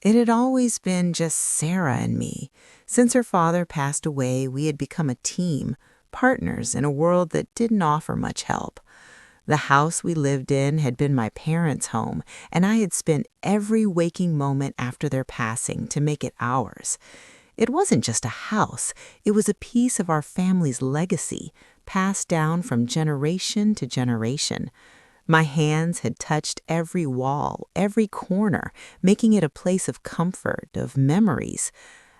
It had always been just Sarah and me. Since her father passed away, we had become a team, partners in a world that didn't offer much help. The house we lived in had been my parents' home, and I had spent every waking moment after their passing to make it ours. It wasn't just a house, it was a piece of our family's legacy, passed down from generation to generation. My hands had touched every wall, every corner, making it a place of comfort, of memories.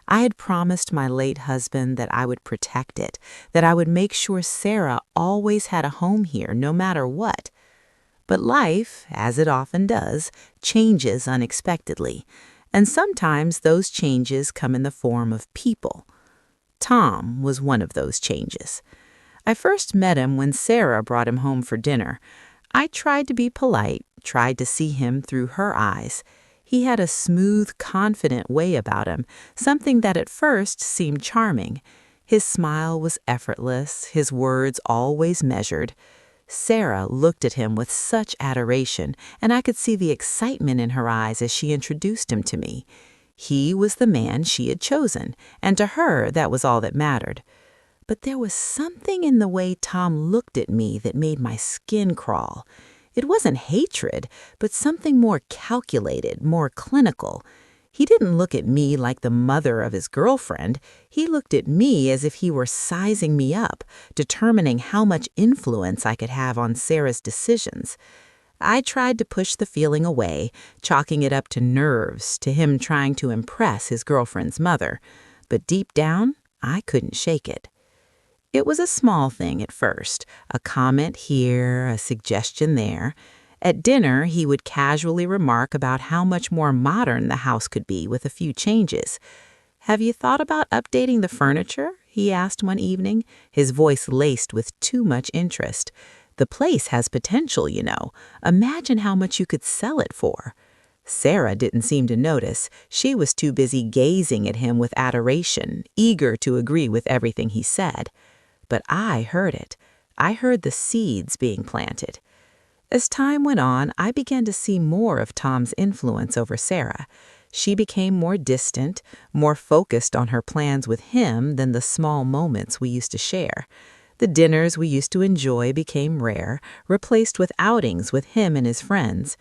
I had promised my late husband that I would protect it, that I would make sure Sarah always had a home here, no matter what. But life, as it often does, changes unexpectedly, and sometimes those changes come in the form of people. Tom was one of those changes. I first met him when Sarah brought him home for dinner. I tried to be polite, tried to see him through her eyes. He had a smooth, confident way about him, something that at first seemed charming. His smile was effortless, his words always measured. Sarah looked at him with such adoration, and I could see the excitement in her eyes as she introduced him to me. He was the man she had chosen, and to her that was all that mattered. But there was something in the way Tom looked at me that made my skin crawl. It wasn't hatred, but something more calculated, more clinical. He didn't look at me like the mother of his girlfriend. He looked at me as if he were sizing me up, determining how much influence I could have on Sarah's decisions. I tried to push the feeling away, chalking it up to nerves, to him trying to impress his girlfriend's mother. But deep down, I couldn't shake it. It was a small thing at first, a comment here, a suggestion there. At dinner, he would casually remark about how much more modern the house could be with a few changes. "Have you thought about updating the furniture?" he asked one evening, his voice laced with too much interest. "The place has potential, you know. Imagine how much you could sell it for." Sarah didn't seem to notice. She was too busy gazing at him with adoration, eager to agree with everything he said. But I heard it. I heard the seeds being planted. As time went on, I began to see more of Tom's influence over Sarah. She became more distant, more focused on her plans with him than the small moments we used to share. The dinners we used to enjoy became rare, replaced with outings with him and his friends.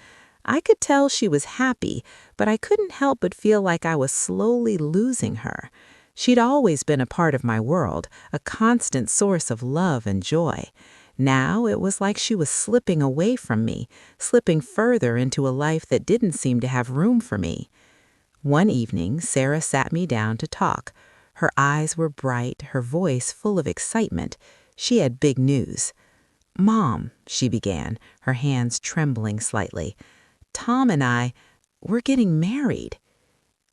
I could tell she was happy, but I couldn't help but feel like I was slowly losing her. She'd always been a part of my world, a constant source of love and joy. Now it was like she was slipping away from me, slipping further into a life that didn't seem to have room for me. One evening, Sarah sat me down to talk. Her eyes were bright, her voice full of excitement. She had big news. "Mom," she began, her hands trembling slightly, "Tom and we're getting married."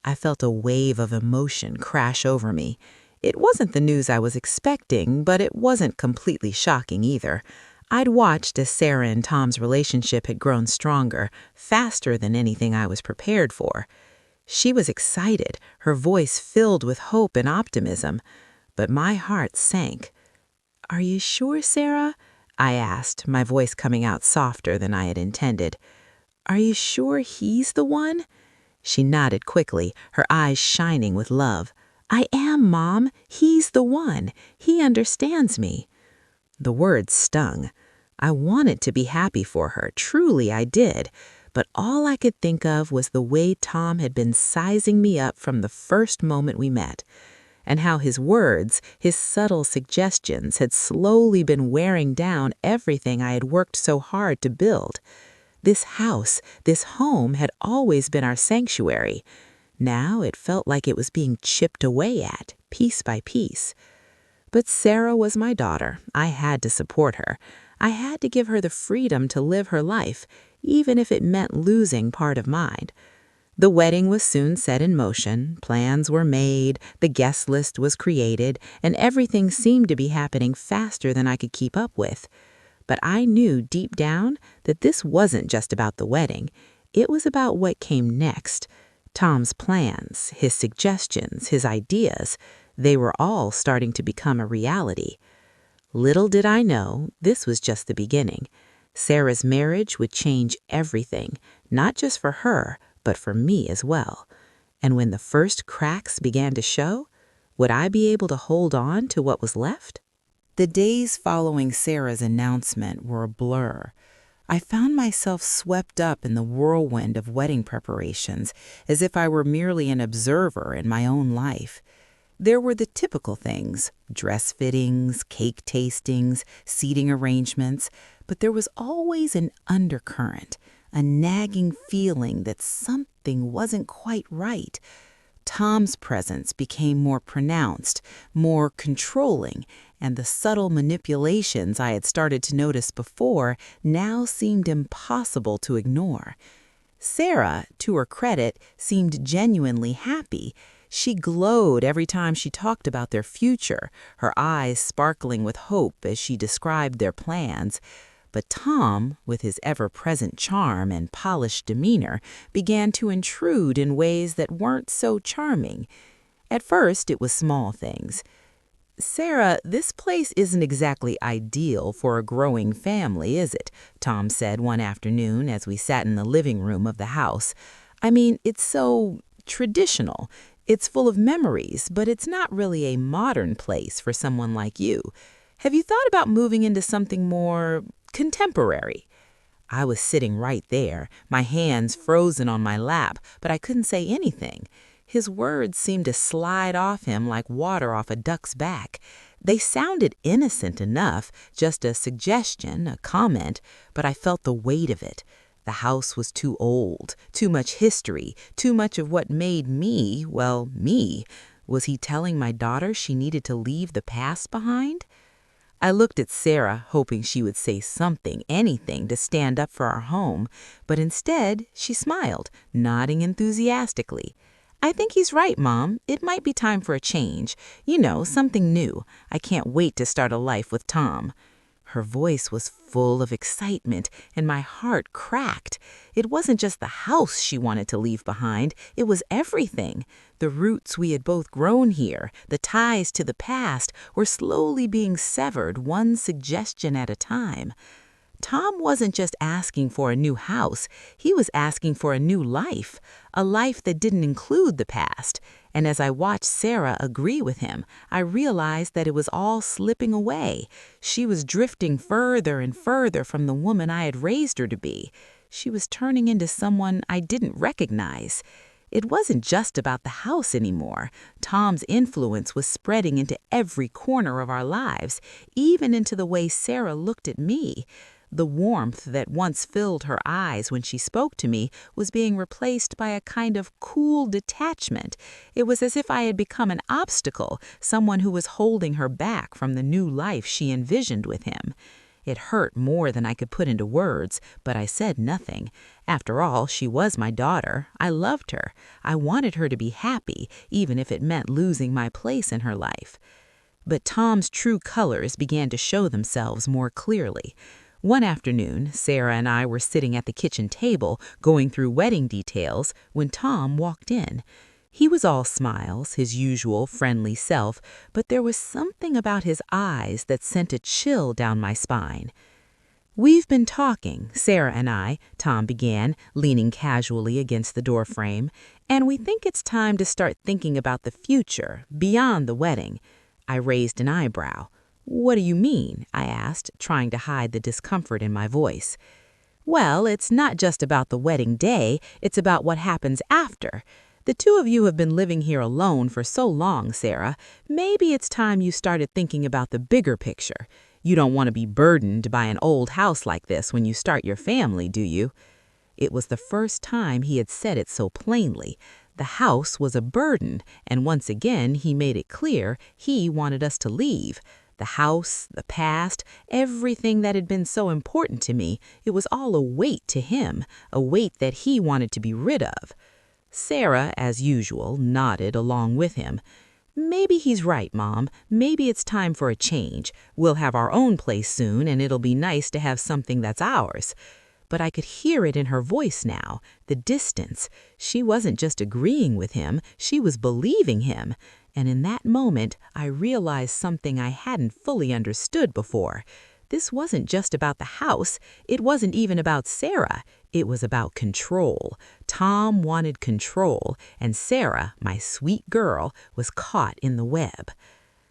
I felt a wave of emotion crash over me. It wasn't the news I was expecting, but it wasn't completely shocking either. I'd watched as Sarah and Tom's relationship had grown stronger, faster than anything I was prepared for. She was excited, her voice filled with hope and optimism. But my heart sank. "Are you sure, Sarah?" I asked, my voice coming out softer than I had intended. "Are you sure he's the one?" She nodded quickly, her eyes shining with love. "I am, Mom. He's the one. He understands me." The words stung. I wanted to be happy for her, truly I did, but all I could think of was the way Tom had been sizing me up from the first moment we met, and how his words, his subtle suggestions, had slowly been wearing down everything I had worked so hard to build. This house, this home had always been our sanctuary. Now it felt like it was being chipped away at, piece by piece. But Sarah was my daughter. I had to support her. I had to give her the freedom to live her life, even if it meant losing part of mine. The wedding was soon set in motion, plans were made, the guest list was created, and everything seemed to be happening faster than I could keep up with. But I knew deep down that this wasn't just about the wedding. It was about what came next. Tom's plans, his suggestions, his ideas, they were all starting to become a reality. Little did I know, this was just the beginning. Sarah's marriage would change everything, not just for her, but for me as well. And when the first cracks began to show, would I be able to hold on to what was left? The days following Sarah's announcement were a blur. I found myself swept up in the whirlwind of wedding preparations, as if I were merely an observer in my own life. There were the typical things, dress fittings, cake tastings, seating arrangements, but there was always an undercurrent, a nagging feeling that something wasn't quite right. Tom's presence became more pronounced, more controlling, and the subtle manipulations I had started to notice before now seemed impossible to ignore. Sarah, to her credit, seemed genuinely happy. She glowed every time she talked about their future, her eyes sparkling with hope as she described their plans. But Tom, with his ever-present charm and polished demeanor, began to intrude in ways that weren't so charming. At first, it was small things. "Sarah, this place isn't exactly ideal for a growing family, is it?" Tom said one afternoon as we sat in the living room of the house. "I mean, it's so traditional. It's full of memories, but it's not really a modern place for someone like you. Have you thought about moving into something more contemporary?" I was sitting right there, my hands frozen on my lap, but I couldn't say anything. His words seemed to slide off him like water off a duck's back. They sounded innocent enough, just a suggestion, a comment, but I felt the weight of it. The house was too old, too much history, too much of what made me, well, me. Was he telling my daughter she needed to leave the past behind? I looked at Sarah, hoping she would say something, anything, to stand up for our home, but instead she smiled, nodding enthusiastically. "I think he's right, Mom. It might be time for a change. You know, something new. I can't wait to start a life with Tom." Her voice was full of excitement, and my heart cracked. It wasn't just the house she wanted to leave behind, it was everything. The roots we had both grown here, the ties to the past, were slowly being severed, one suggestion at a time. Tom wasn't just asking for a new house, he was asking for a new life, a life that didn't include the past. And as I watched Sarah agree with him, I realized that it was all slipping away. She was drifting further and further from the woman I had raised her to be. She was turning into someone I didn't recognize. It wasn't just about the house anymore. Tom's influence was spreading into every corner of our lives, even into the way Sarah looked at me. The warmth that once filled her eyes when she spoke to me was being replaced by a kind of cool detachment. It was as if I had become an obstacle, someone who was holding her back from the new life she envisioned with him. It hurt more than I could put into words, but I said nothing. After all, she was my daughter. I loved her. I wanted her to be happy, even if it meant losing my place in her life. But Tom's true colors began to show themselves more clearly. One afternoon, Sarah and I were sitting at the kitchen table, going through wedding details, when Tom walked in. He was all smiles, his usual friendly self, but there was something about his eyes that sent a chill down my spine. "We've been talking, Sarah and I," Tom began, leaning casually against the doorframe, "and we think it's time to start thinking about the future, beyond the wedding." I raised an eyebrow. "What do you mean?" I asked, trying to hide the discomfort in my voice. "Well, it's not just about the wedding day, it's about what happens after. The two of you have been living here alone for so long, Sarah. Maybe it's time you started thinking about the bigger picture. You don't want to be burdened by an old house like this when you start your family, do you?" It was the first time he had said it so plainly. The house was a burden, and once again he made it clear he wanted us to leave. The house, the past, everything that had been so important to me, it was all a weight to him, a weight that he wanted to be rid of. Sarah, as usual, nodded along with him. "Maybe he's right, Mom. Maybe it's time for a change. We'll have our own place soon, and it'll be nice to have something that's ours." But I could hear it in her voice now, the distance. She wasn't just agreeing with him, she was believing him. And in that moment, I realized something I hadn't fully understood before. This wasn't just about the house. It wasn't even about Sarah. It was about control. Tom wanted control, and Sarah, my sweet girl, was caught in the web.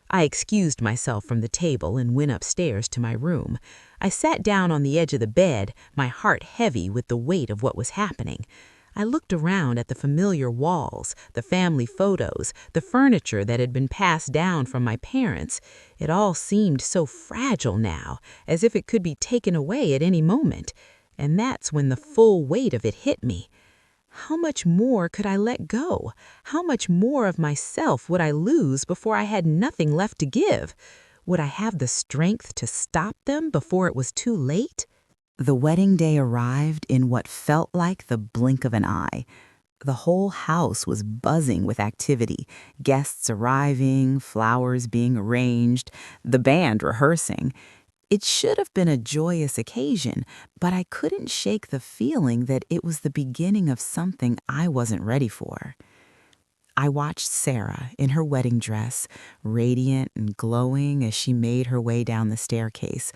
I excused myself from the table and went upstairs to my room. I sat down on the edge of the bed, my heart heavy with the weight of what was happening. I looked around at the familiar walls, the family photos, the furniture that had been passed down from my parents. It all seemed so fragile now, as if it could be taken away at any moment. And that's when the full weight of it hit me. How much more could I let go? How much more of myself would I lose before I had nothing left to give? Would I have the strength to stop them before it was too late? The wedding day arrived in what felt like the blink of an eye. The whole house was buzzing with activity, guests arriving, flowers being arranged, the band rehearsing. It should have been a joyous occasion, but I couldn't shake the feeling that it was the beginning of something I wasn't ready for. I watched Sarah in her wedding dress, radiant and glowing as she made her way down the staircase.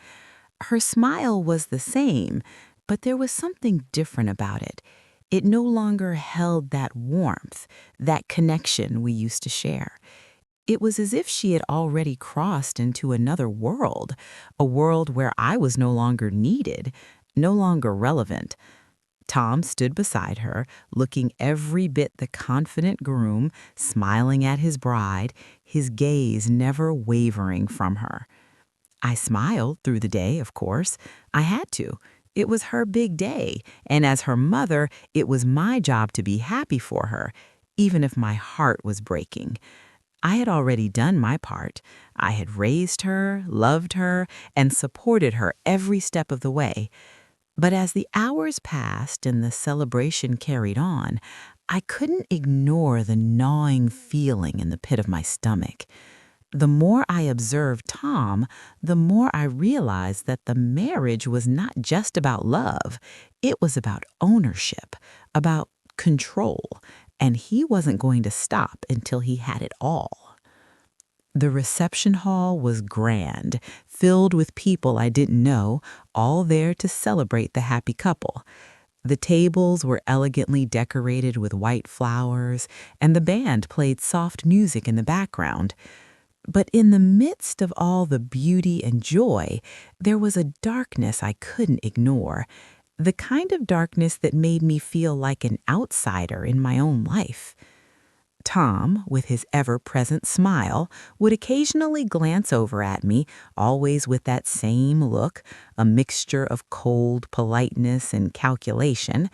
Her smile was the same, but there was something different about it. It no longer held that warmth, that connection we used to share. It was as if she had already crossed into another world, a world where I was no longer needed, no longer relevant. Tom stood beside her, looking every bit the confident groom, smiling at his bride, his gaze never wavering from her. I smiled through the day, of course. I had to. It was her big day, and as her mother, it was my job to be happy for her, even if my heart was breaking. I had already done my part. I had raised her, loved her, and supported her every step of the way. But as the hours passed and the celebration carried on, I couldn't ignore the gnawing feeling in the pit of my stomach. The more I observed Tom, the more I realized that the marriage was not just about love. It was about ownership, about control, and he wasn't going to stop until he had it all. The reception hall was grand, filled with people I didn't know, all there to celebrate the happy couple. The tables were elegantly decorated with white flowers, and the band played soft music in the background. But in the midst of all the beauty and joy, there was a darkness I couldn't ignore, the kind of darkness that made me feel like an outsider in my own life. Tom, with his ever-present smile, would occasionally glance over at me, always with that same look, a mixture of cold politeness and calculation.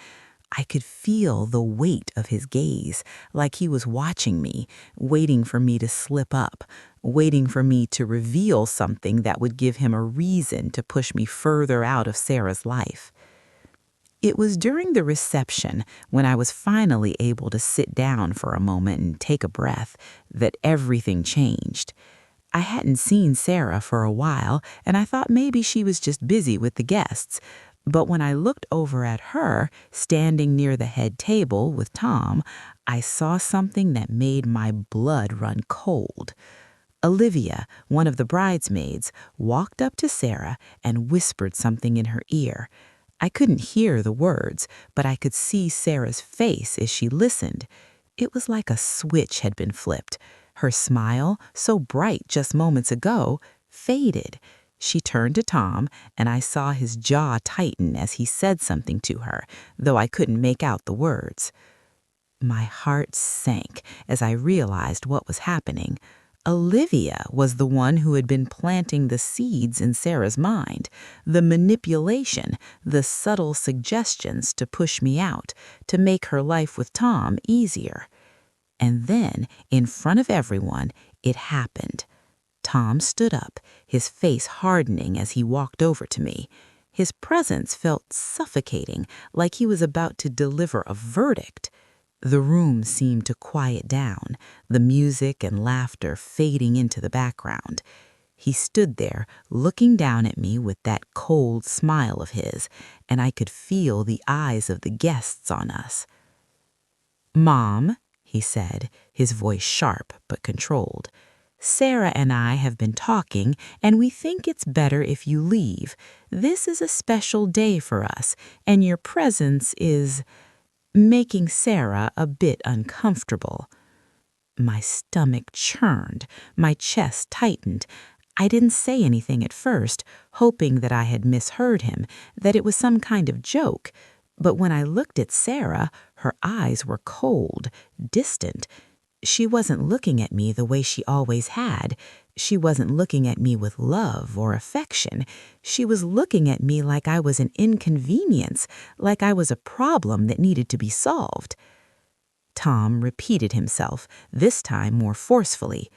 I could feel the weight of his gaze, like he was watching me, waiting for me to slip up, waiting for me to reveal something that would give him a reason to push me further out of Sarah's life. It was during the reception, when I was finally able to sit down for a moment and take a breath, that everything changed. I hadn't seen Sarah for a while, and I thought maybe she was just busy with the guests. But when I looked over at her, standing near the head table with Tom, I saw something that made my blood run cold. Olivia, one of the bridesmaids, walked up to Sarah and whispered something in her ear. I couldn't hear the words, but I could see Sarah's face as she listened. It was like a switch had been flipped. Her smile, so bright just moments ago, faded. She turned to Tom, and I saw his jaw tighten as he said something to her, though I couldn't make out the words. My heart sank as I realized what was happening. Olivia was the one who had been planting the seeds in Sarah's mind, the manipulation, the subtle suggestions to push me out, to make her life with Tom easier. And then, in front of everyone, it happened. Tom stood up, his face hardening as he walked over to me. His presence felt suffocating, like he was about to deliver a verdict. The room seemed to quiet down, the music and laughter fading into the background. He stood there, looking down at me with that cold smile of his, and I could feel the eyes of the guests on us. "Mom," he said, his voice sharp but controlled, Sarah and I have been talking, and we think it's better if you leave. This is a special day for us, and your presence is making Sarah a bit uncomfortable. My stomach churned, my chest tightened. I didn't say anything at first, hoping that I had misheard him, that it was some kind of joke. But when I looked at Sarah, her eyes were cold, distant. She wasn't looking at me the way she always had. She wasn't looking at me with love or affection. She was looking at me like I was an inconvenience, like I was a problem that needed to be solved. Tom repeated himself, this time more forcefully.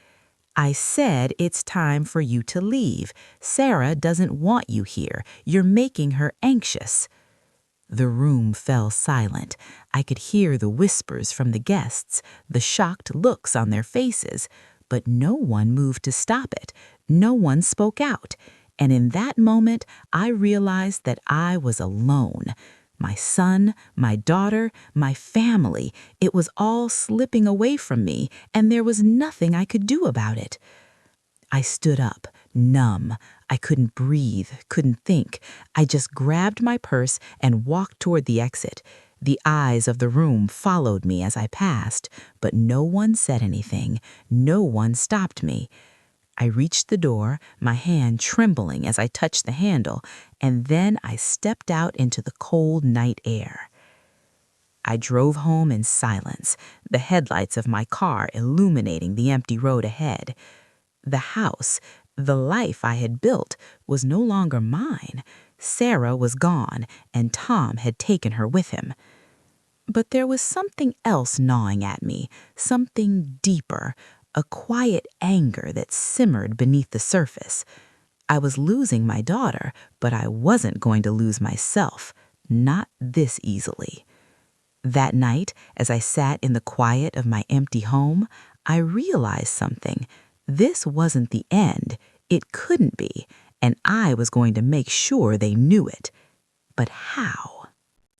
I said it's time for you to leave. Sarah doesn't want you here. You're making her anxious. The room fell silent. I could hear the whispers from the guests, the shocked looks on their faces, but no one moved to stop it. No one spoke out. And in that moment, I realized that I was alone. My son, my daughter, my family, it was all slipping away from me, and there was nothing I could do about it. I stood up, numb. I couldn't breathe, couldn't think. I just grabbed my purse and walked toward the exit. The eyes of the room followed me as I passed, but no one said anything. No one stopped me. I reached the door, my hand trembling as I touched the handle, and then I stepped out into the cold night air. I drove home in silence, the headlights of my car illuminating the empty road ahead. The house, the life I had built, was no longer mine. Sarah was gone, and Tom had taken her with him. But there was something else gnawing at me, something deeper, a quiet anger that simmered beneath the surface. I was losing my daughter, but I wasn't going to lose myself, not this easily. That night, as I sat in the quiet of my empty home, I realized something. This wasn't the end. It couldn't be, and I was going to make sure they knew it. But how?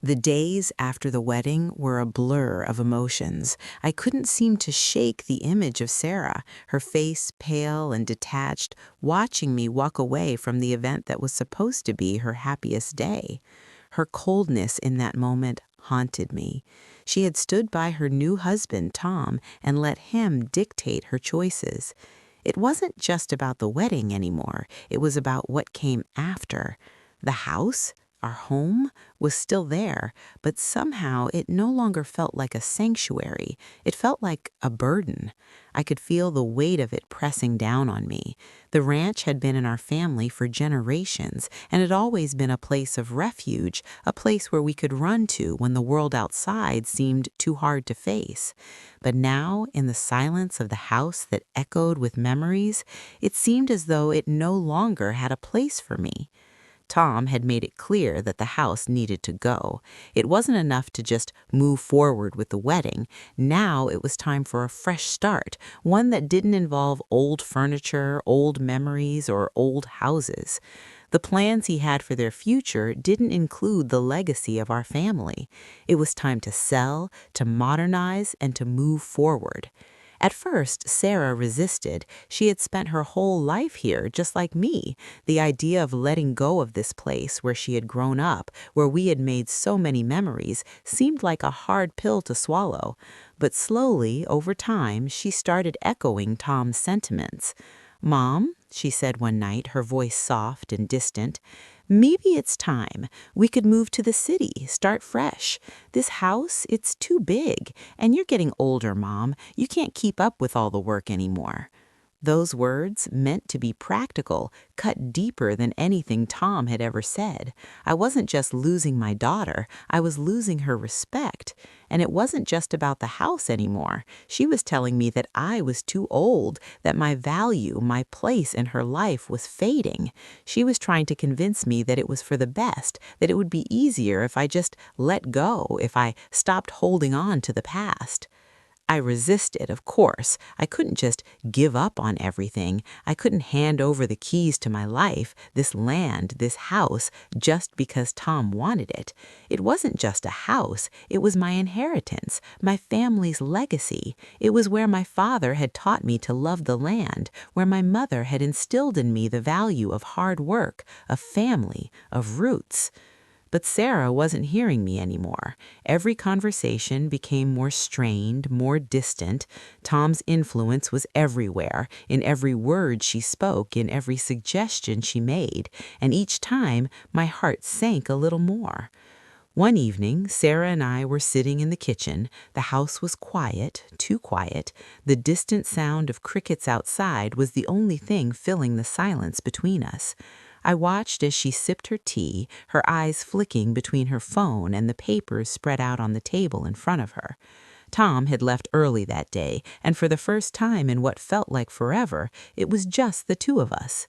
The days after the wedding were a blur of emotions. I couldn't seem to shake the image of Sarah, her face pale and detached, watching me walk away from the event that was supposed to be her happiest day. Her coldness in that moment haunted me. She had stood by her new husband, Tom, and let him dictate her choices. It wasn't just about the wedding anymore. It was about what came after. The house, our home, was still there, but somehow it no longer felt like a sanctuary. It felt like a burden. I could feel the weight of it pressing down on me. The ranch had been in our family for generations, and had always been a place of refuge, a place where we could run to when the world outside seemed too hard to face. But now, in the silence of the house that echoed with memories, it seemed as though it no longer had a place for me. Tom had made it clear that the house needed to go. It wasn't enough to just move forward with the wedding. Now it was time for a fresh start, one that didn't involve old furniture, old memories, or old houses. The plans he had for their future didn't include the legacy of our family. It was time to sell, to modernize, and to move forward. At first, Sarah resisted. She had spent her whole life here, just like me. The idea of letting go of this place where she had grown up, where we had made so many memories, seemed like a hard pill to swallow. But slowly, over time, she started echoing Tom's sentiments. "Mom," she said one night, her voice soft and distant, "maybe it's time. We could move to the city, start fresh. This house, it's too big. And you're getting older, Mom. You can't keep up with all the work anymore." Those words, meant to be practical, cut deeper than anything Tom had ever said. I wasn't just losing my daughter, I was losing her respect. And it wasn't just about the house anymore. She was telling me that I was too old, that my value, my place in her life was fading. She was trying to convince me that it was for the best, that it would be easier if I just let go, if I stopped holding on to the past. I resisted, of course. I couldn't just give up on everything. I couldn't hand over the keys to my life, this land, this house, just because Tom wanted it. It wasn't just a house. It was my inheritance, my family's legacy. It was where my father had taught me to love the land, where my mother had instilled in me the value of hard work, of family, of roots. But Sarah wasn't hearing me anymore. Every conversation became more strained, more distant. Tom's influence was everywhere, in every word she spoke, in every suggestion she made, and each time my heart sank a little more. One evening, Sarah and I were sitting in the kitchen. The house was quiet, too quiet. The distant sound of crickets outside was the only thing filling the silence between us. I watched as she sipped her tea, her eyes flicking between her phone and the papers spread out on the table in front of her. Tom had left early that day, and for the first time in what felt like forever, it was just the two of us.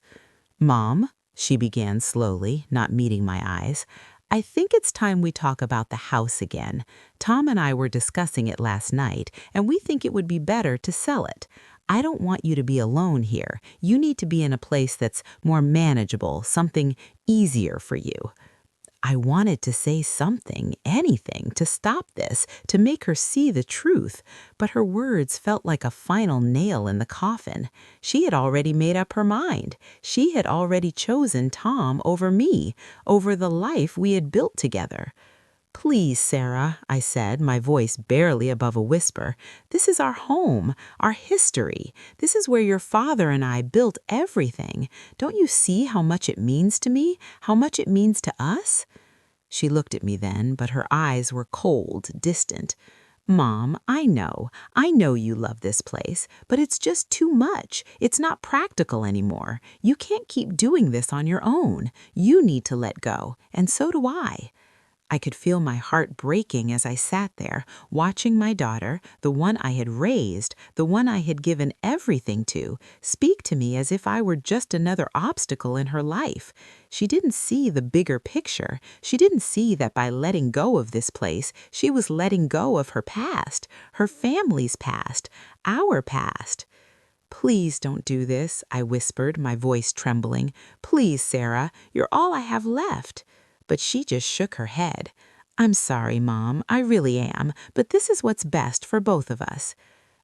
"Mom," she began slowly, not meeting my eyes, "I think it's time we talk about the house again. Tom and I were discussing it last night, and we think it would be better to sell it. I don't want you to be alone here. You need to be in a place that's more manageable, something easier for you." I wanted to say something, anything, to stop this, to make her see the truth, but her words felt like a final nail in the coffin. She had already made up her mind. She had already chosen Tom over me, over the life we had built together. "Please, Sarah," I said, my voice barely above a whisper, "this is our home, our history. This is where your father and I built everything. Don't you see how much it means to me, how much it means to us?" She looked at me then, but her eyes were cold, distant. "Mom, I know you love this place, but it's just too much. It's not practical anymore. You can't keep doing this on your own. You need to let go, and so do I." I could feel my heart breaking as I sat there, watching my daughter, the one I had raised, the one I had given everything to, speak to me as if I were just another obstacle in her life. She didn't see the bigger picture. She didn't see that by letting go of this place, she was letting go of her past, her family's past, our past. "Please don't do this," I whispered, my voice trembling. "Please, Sarah, you're all I have left." But she just shook her head. "I'm sorry, Mom, I really am, but this is what's best for both of us."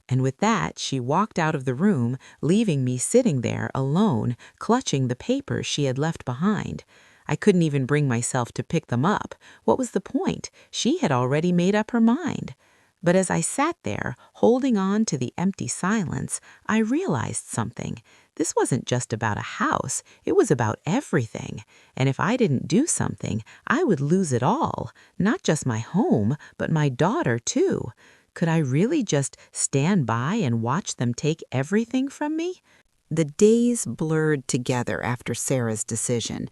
And with that, she walked out of the room, leaving me sitting there alone, clutching the papers she had left behind. I couldn't even bring myself to pick them up. What was the point? She had already made up her mind. But as I sat there, holding on to the empty silence, I realized something. This wasn't just about a house, it was about everything. And if I didn't do something, I would lose it all. Not just my home, but my daughter too. Could I really just stand by and watch them take everything from me? The days blurred together after Sarah's decision.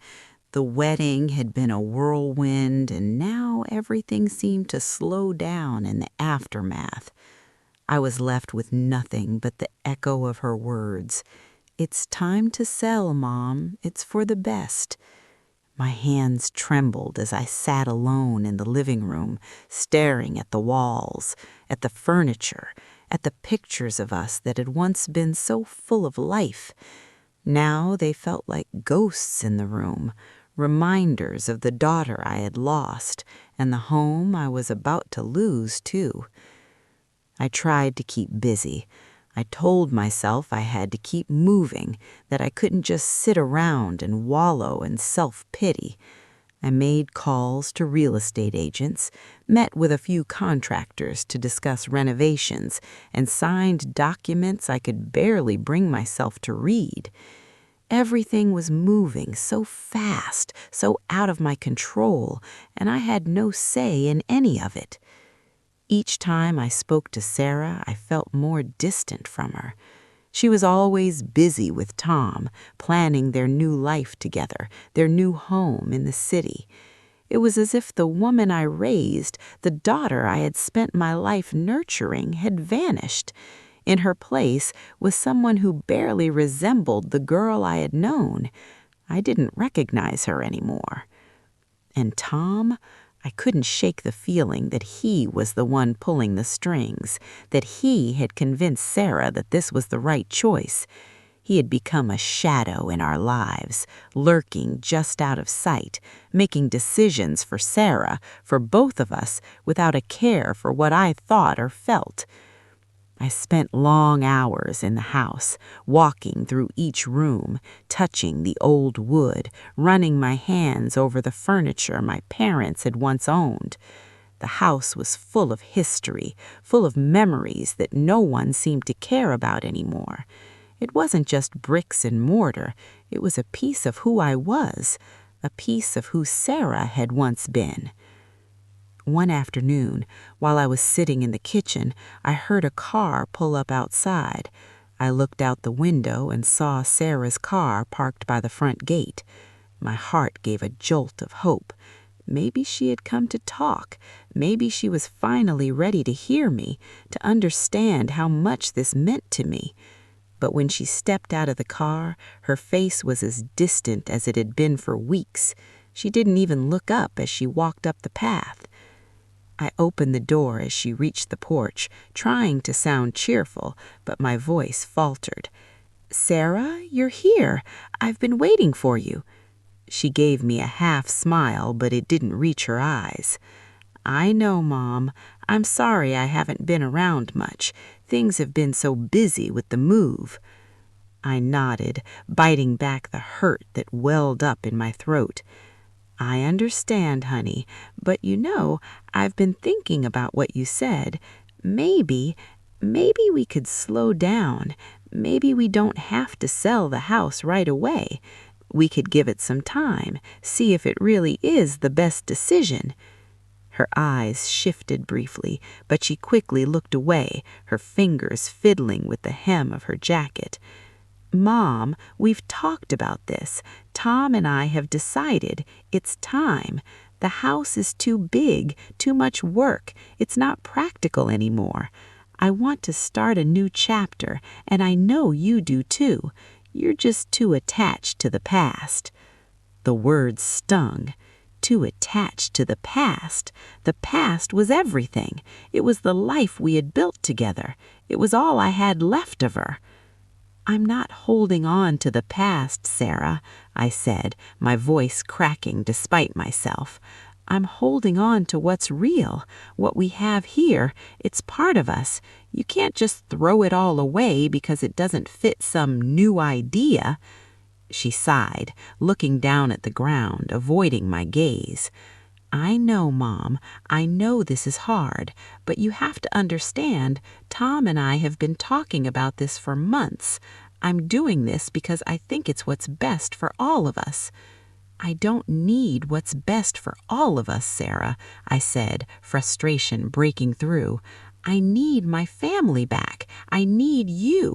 The wedding had been a whirlwind, and now everything seemed to slow down in the aftermath. I was left with nothing but the echo of her words. "It's time to sell, Mom. It's for the best." My hands trembled as I sat alone in the living room, staring at the walls, at the furniture, at the pictures of us that had once been so full of life. Now they felt like ghosts in the room, reminders of the daughter I had lost and the home I was about to lose, too. I tried to keep busy. I told myself I had to keep moving, that I couldn't just sit around and wallow in self-pity. I made calls to real estate agents, met with a few contractors to discuss renovations, and signed documents I could barely bring myself to read. Everything was moving so fast, so out of my control, and I had no say in any of it. Each time I spoke to Sarah, I felt more distant from her. She was always busy with Tom, planning their new life together, their new home in the city. It was as if the woman I raised, the daughter I had spent my life nurturing, had vanished. In her place was someone who barely resembled the girl I had known. I didn't recognize her anymore. And Tom, I couldn't shake the feeling that he was the one pulling the strings, that he had convinced Sarah that this was the right choice. He had become a shadow in our lives, lurking just out of sight, making decisions for Sarah, for both of us, without a care for what I thought or felt. I spent long hours in the house, walking through each room, touching the old wood, running my hands over the furniture my parents had once owned. The house was full of history, full of memories that no one seemed to care about anymore. It wasn't just bricks and mortar, it was a piece of who I was, a piece of who Sarah had once been. One afternoon, while I was sitting in the kitchen, I heard a car pull up outside. I looked out the window and saw Sarah's car parked by the front gate. My heart gave a jolt of hope. Maybe she had come to talk. Maybe she was finally ready to hear me, to understand how much this meant to me. But when she stepped out of the car, her face was as distant as it had been for weeks. She didn't even look up as she walked up the path. I opened the door as she reached the porch, trying to sound cheerful, but my voice faltered. "Sarah, you're here. I've been waiting for you." She gave me a half smile, but it didn't reach her eyes. "I know, Mom. I'm sorry I haven't been around much. Things have been so busy with the move." I nodded, biting back the hurt that welled up in my throat. "I understand, honey, but I've been thinking about what you said. Maybe we could slow down. Maybe we don't have to sell the house right away. We could give it some time, see if it really is the best decision." Her eyes shifted briefly, but she quickly looked away, her fingers fiddling with the hem of her jacket. "Mom, we've talked about this. Tom and I have decided it's time. The house is too big, too much work. It's not practical anymore. I want to start a new chapter, and I know you do too. You're just too attached to the past." The words stung. Too attached to the past. The past was everything. It was the life we had built together. It was all I had left of her. "I'm not holding on to the past, Sarah," I said, my voice cracking despite myself. "I'm holding on to what's real, what we have here. It's part of us. You can't just throw it all away because it doesn't fit some new idea." She sighed, looking down at the ground, avoiding my gaze. "I know, Mom, I know this is hard, but you have to understand, Tom and I have been talking about this for months. I'm doing this because I think it's what's best for all of us." "I don't need what's best for all of us, Sarah," I said, frustration breaking through. "I need my family back. I need you.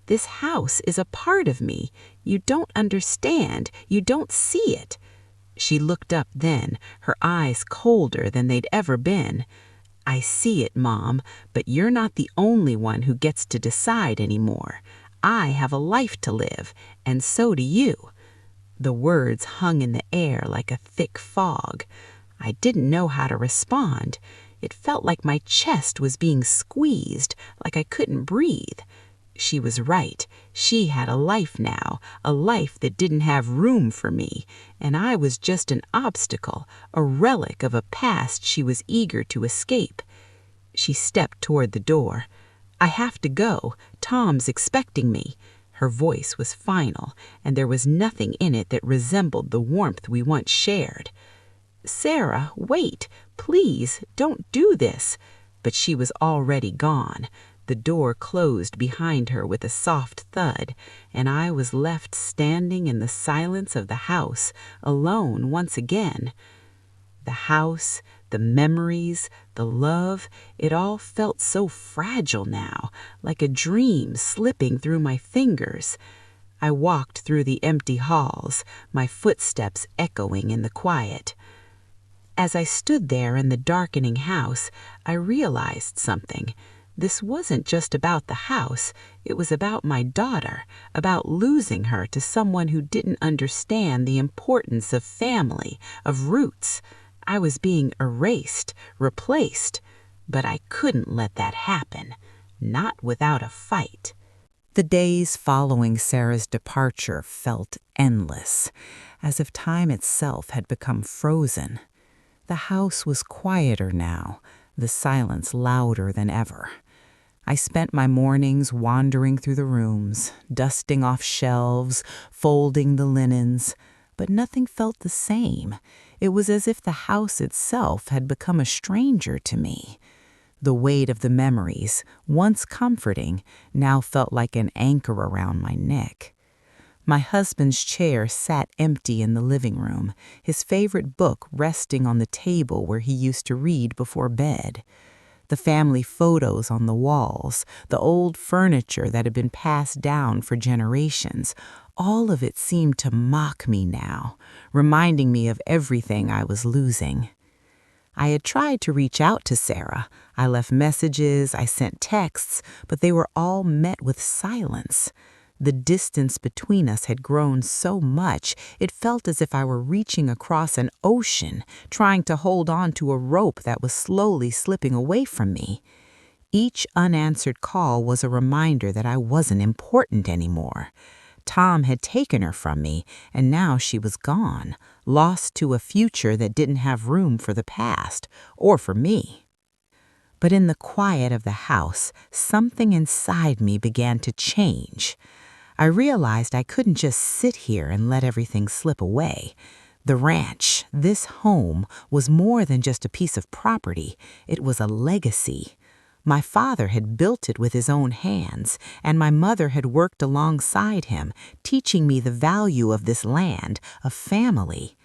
This house is a part of me. You don't understand. You don't see it." She looked up then, her eyes colder than they'd ever been. "I see it, Mom, but you're not the only one who gets to decide anymore. I have a life to live, and so do you." The words hung in the air like a thick fog. I didn't know how to respond. It felt like my chest was being squeezed, like I couldn't breathe. She was right. She had a life now, a life that didn't have room for me, and I was just an obstacle, a relic of a past she was eager to escape. She stepped toward the door. "I have to go. Tom's expecting me." Her voice was final, and there was nothing in it that resembled the warmth we once shared. "Sarah, wait. Please, don't do this." But she was already gone. The door closed behind her with a soft thud, and I was left standing in the silence of the house, alone once again. The house, the memories, the love, it all felt so fragile now, like a dream slipping through my fingers. I walked through the empty halls, my footsteps echoing in the quiet. As I stood there in the darkening house, I realized something. This wasn't just about the house, it was about my daughter, about losing her to someone who didn't understand the importance of family, of roots. I was being erased, replaced, but I couldn't let that happen, not without a fight. The days following Sarah's departure felt endless, as if time itself had become frozen. The house was quieter now, the silence louder than ever. I spent my mornings wandering through the rooms, dusting off shelves, folding the linens, but nothing felt the same. It was as if the house itself had become a stranger to me. The weight of the memories, once comforting, now felt like an anchor around my neck. My husband's chair sat empty in the living room, his favorite book resting on the table where he used to read before bed. The family photos on the walls, the old furniture that had been passed down for generations, all of it seemed to mock me now, reminding me of everything I was losing. I had tried to reach out to Sarah. I left messages, I sent texts, but they were all met with silence. The distance between us had grown so much, it felt as if I were reaching across an ocean, trying to hold on to a rope that was slowly slipping away from me. Each unanswered call was a reminder that I wasn't important anymore. Tom had taken her from me, and now she was gone, lost to a future that didn't have room for the past, or for me. But in the quiet of the house, something inside me began to change. I realized I couldn't just sit here and let everything slip away. The ranch, this home, was more than just a piece of property. It was a legacy. My father had built it with his own hands, and my mother had worked alongside him, teaching me the value of this land, of family.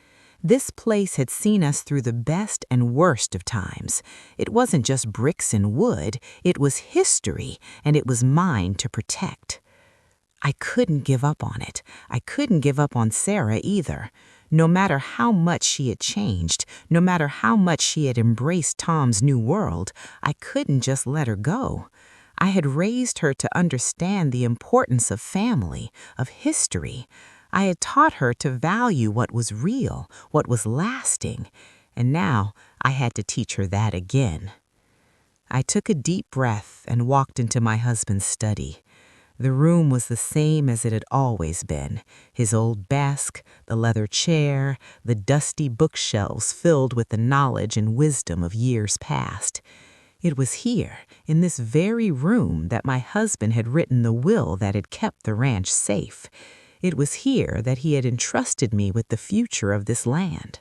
This place had seen us through the best and worst of times. It wasn't just bricks and wood, it was history, and it was mine to protect. I couldn't give up on it. I couldn't give up on Sarah either. No matter how much she had changed, no matter how much she had embraced Tom's new world, I couldn't just let her go. I had raised her to understand the importance of family, of history. I had taught her to value what was real, what was lasting, and now I had to teach her that again. I took a deep breath and walked into my husband's study. The room was the same as it had always been. His old desk, the leather chair, the dusty bookshelves filled with the knowledge and wisdom of years past. It was here, in this very room, that my husband had written the will that had kept the ranch safe. It was here that he had entrusted me with the future of this land.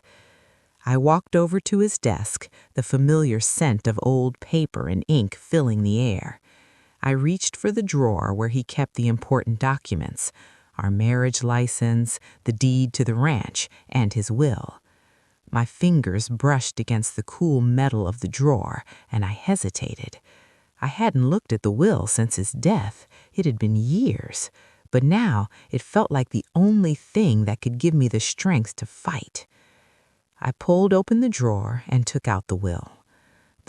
I walked over to his desk, the familiar scent of old paper and ink filling the air. I reached for the drawer where he kept the important documents, our marriage license, the deed to the ranch, and his will. My fingers brushed against the cool metal of the drawer, and I hesitated. I hadn't looked at the will since his death. It had been years, but now it felt like the only thing that could give me the strength to fight. I pulled open the drawer and took out the will.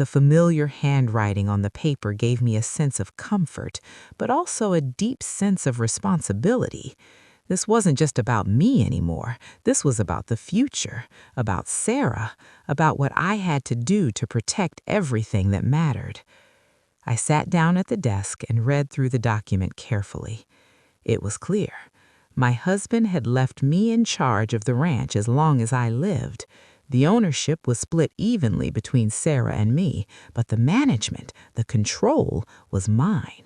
The familiar handwriting on the paper gave me a sense of comfort, but also a deep sense of responsibility. This wasn't just about me anymore. This was about the future, about Sarah, about what I had to do to protect everything that mattered. I sat down at the desk and read through the document carefully. It was clear. My husband had left me in charge of the ranch as long as I lived. The ownership was split evenly between Sarah and me, but the management, the control, was mine.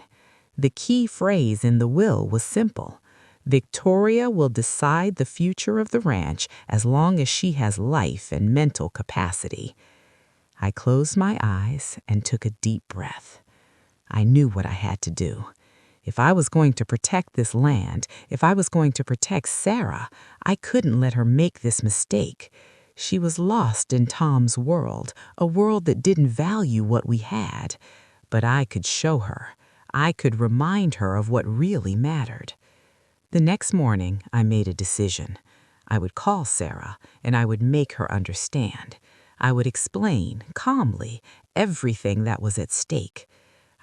The key phrase in the will was simple. Victoria will decide the future of the ranch as long as she has life and mental capacity. I closed my eyes and took a deep breath. I knew what I had to do. If I was going to protect this land, if I was going to protect Sarah, I couldn't let her make this mistake. She was lost in Tom's world, a world that didn't value what we had. But I could show her. I could remind her of what really mattered. The next morning, I made a decision. I would call Sarah, and I would make her understand. I would explain, calmly, everything that was at stake.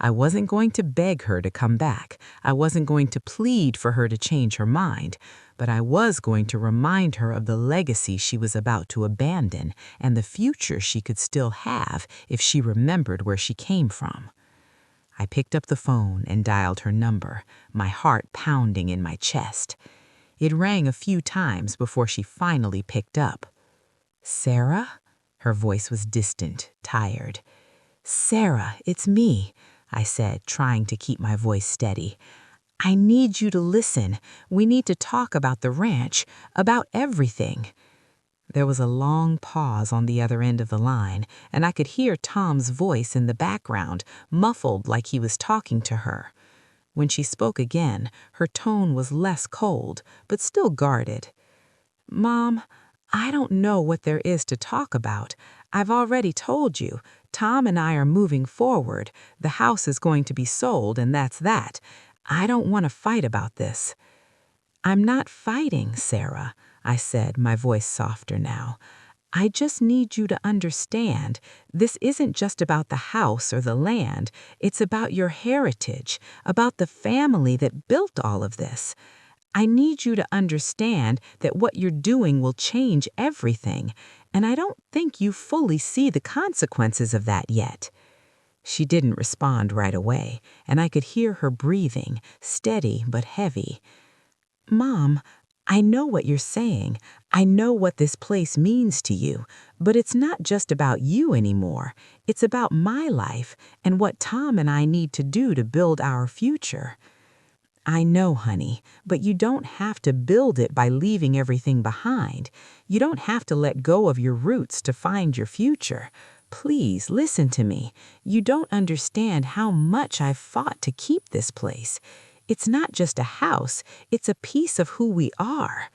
I wasn't going to beg her to come back. I wasn't going to plead for her to change her mind, but I was going to remind her of the legacy she was about to abandon and the future she could still have if she remembered where she came from. I picked up the phone and dialed her number, my heart pounding in my chest. It rang a few times before she finally picked up. "Sarah?" Her voice was distant, tired. "Sarah, it's me," I said, trying to keep my voice steady. "I need you to listen. We need to talk about the ranch, about everything." There was a long pause on the other end of the line, and I could hear Tom's voice in the background, muffled like he was talking to her. When she spoke again, her tone was less cold, but still guarded. "Mom, I don't know what there is to talk about. I've already told you. Tom and I are moving forward. The house is going to be sold, and that's that. I don't want to fight about this." "I'm not fighting, Sarah," I said, my voice softer now. "I just need you to understand, this isn't just about the house or the land. It's about your heritage, about the family that built all of this. I need you to understand that what you're doing will change everything, and I don't think you fully see the consequences of that yet." She didn't respond right away, and I could hear her breathing, steady but heavy. "Mom, I know what you're saying. I know what this place means to you, but it's not just about you anymore. It's about my life and what Tom and I need to do to build our future." "I know, honey, but you don't have to build it by leaving everything behind. You don't have to let go of your roots to find your future. Please listen to me. You don't understand how much I've fought to keep this place. It's not just a house, it's a piece of who we are."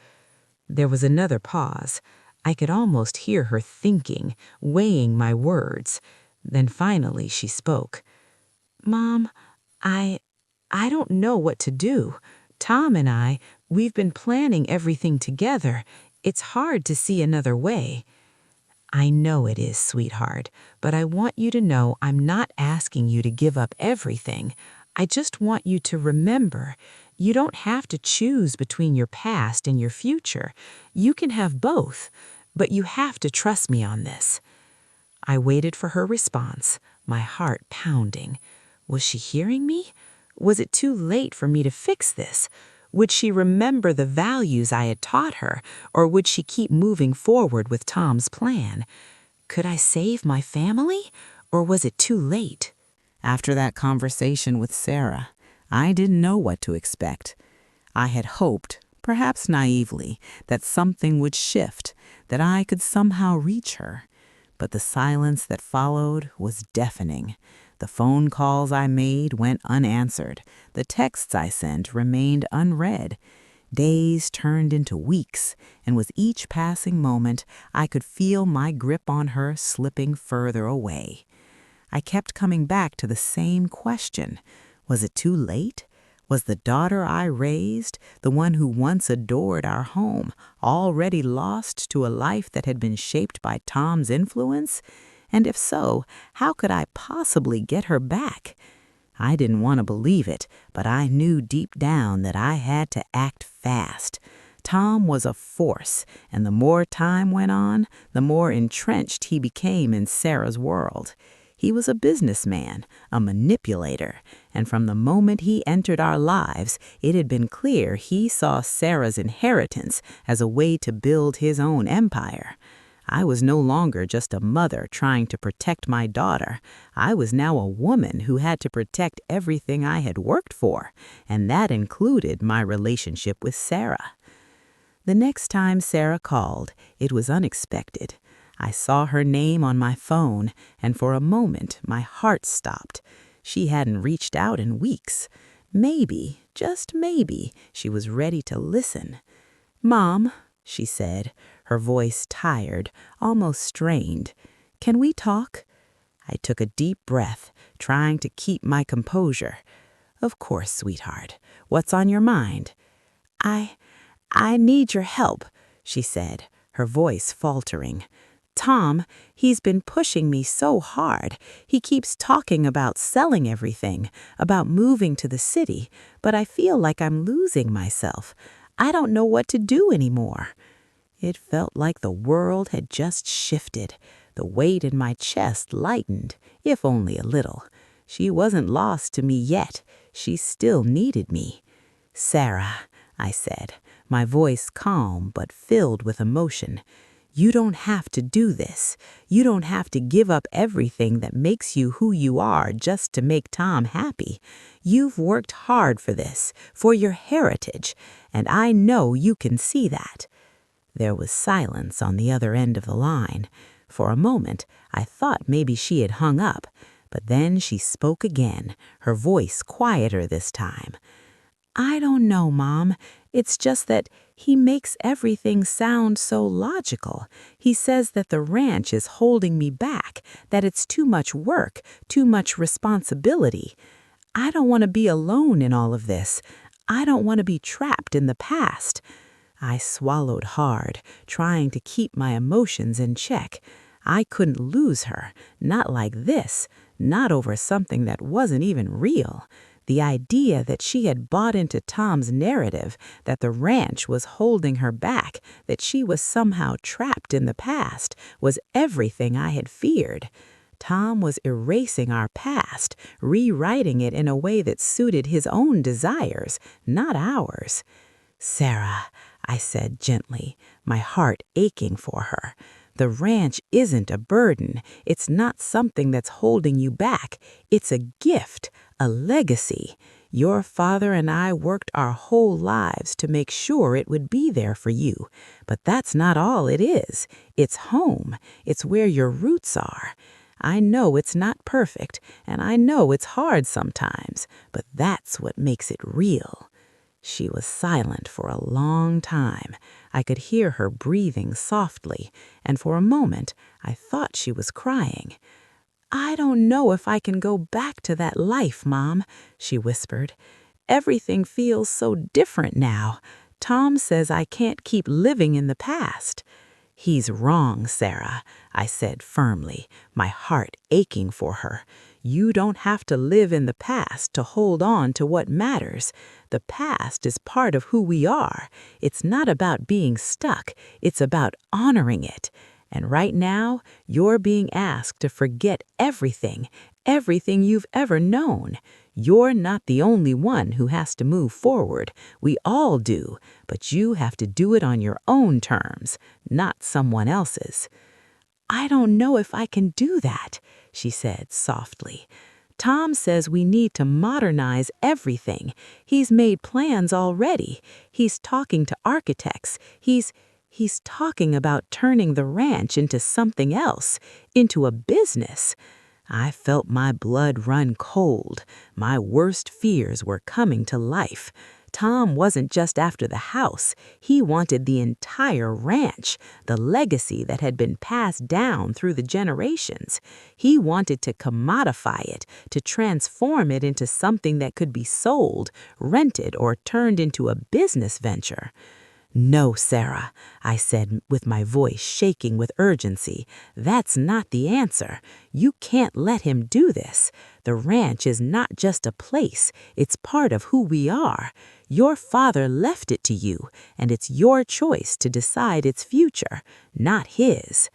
There was another pause. I could almost hear her thinking, weighing my words. Then finally she spoke. "Mom, I don't know what to do. Tom and we've been planning everything together. It's hard to see another way." "I know it is, sweetheart, but I want you to know I'm not asking you to give up everything. I just want you to remember, you don't have to choose between your past and your future. You can have both, but you have to trust me on this." I waited for her response, my heart pounding. Was she hearing me? Was it too late for me to fix this? Would she remember the values I had taught her, or would she keep moving forward with Tom's plan? Could I save my family, or was it too late? After that conversation with Sarah, I didn't know what to expect. I had hoped, perhaps naively, that something would shift, that I could somehow reach her. But the silence that followed was deafening. The phone calls I made went unanswered. The texts I sent remained unread. Days turned into weeks, and with each passing moment, I could feel my grip on her slipping further away. I kept coming back to the same question. Was it too late? Was the daughter I raised, the one who once adored our home, already lost to a life that had been shaped by Tom's influence? And if so, how could I possibly get her back? I didn't want to believe it, but I knew deep down that I had to act fast. Tom was a force, and the more time went on, the more entrenched he became in Sarah's world. He was a businessman, a manipulator, and from the moment he entered our lives, it had been clear he saw Sarah's inheritance as a way to build his own empire. I was no longer just a mother trying to protect my daughter. I was now a woman who had to protect everything I had worked for, and that included my relationship with Sarah. The next time Sarah called, it was unexpected. I saw her name on my phone, and for a moment my heart stopped. She hadn't reached out in weeks. Maybe, just maybe, she was ready to listen. "Mom," she said, her voice tired, almost strained. "Can we talk?" I took a deep breath, trying to keep my composure. "Of course, sweetheart. What's on your mind?" I need your help," she said, her voice faltering. Tom, he's been pushing me so hard. He keeps talking about selling everything, about moving to the city, but I feel like I'm losing myself. I don't know what to do anymore." It felt like the world had just shifted. The weight in my chest lightened, if only a little. She wasn't lost to me yet. She still needed me. "Sarah," I said, my voice calm but filled with emotion, "you don't have to do this. You don't have to give up everything that makes you who you are just to make Tom happy. You've worked hard for this, for your heritage, and I know you can see that." There was silence on the other end of the line. For a moment, I thought maybe she had hung up, but then she spoke again, her voice quieter this time. "I don't know, Mom. It's just that he makes everything sound so logical. He says that the ranch is holding me back, that it's too much work, too much responsibility. I don't want to be alone in all of this. I don't want to be trapped in the past." I swallowed hard, trying to keep my emotions in check. I couldn't lose her, not like this, not over something that wasn't even real. The idea that she had bought into Tom's narrative, that the ranch was holding her back, that she was somehow trapped in the past, was everything I had feared. Tom was erasing our past, rewriting it in a way that suited his own desires, not ours. "Sarah," I said gently, my heart aching for her, "the ranch isn't a burden. It's not something that's holding you back. It's a gift, a legacy. Your father and I worked our whole lives to make sure it would be there for you. But that's not all it is. It's home. It's where your roots are. I know it's not perfect, and I know it's hard sometimes, but that's what makes it real." She was silent for a long time. I could hear her breathing softly, and for a moment I thought she was crying. "I don't know if I can go back to that life, Mom," she whispered. "Everything feels so different now. Tom says I can't keep living in the past." "He's wrong, Sarah," I said firmly, my heart aching for her. "You don't have to live in the past to hold on to what matters. The past is part of who we are. It's not about being stuck. It's about honoring it. And right now, you're being asked to forget everything, everything you've ever known. You're not the only one who has to move forward. We all do, but you have to do it on your own terms, not someone else's." "I don't know if I can do that," she said softly. "Tom says we need to modernize everything. He's made plans already. He's talking to architects. He's talking about turning the ranch into something else, into a business." I felt my blood run cold. My worst fears were coming to life. Tom wasn't just after the house. He wanted the entire ranch, the legacy that had been passed down through the generations. He wanted to commodify it, to transform it into something that could be sold, rented, or turned into a business venture. "No, Sarah," I said with my voice shaking with urgency. "That's not the answer. You can't let him do this. The ranch is not just a place. It's part of who we are. Your father left it to you, and it's your choice to decide its future, not his."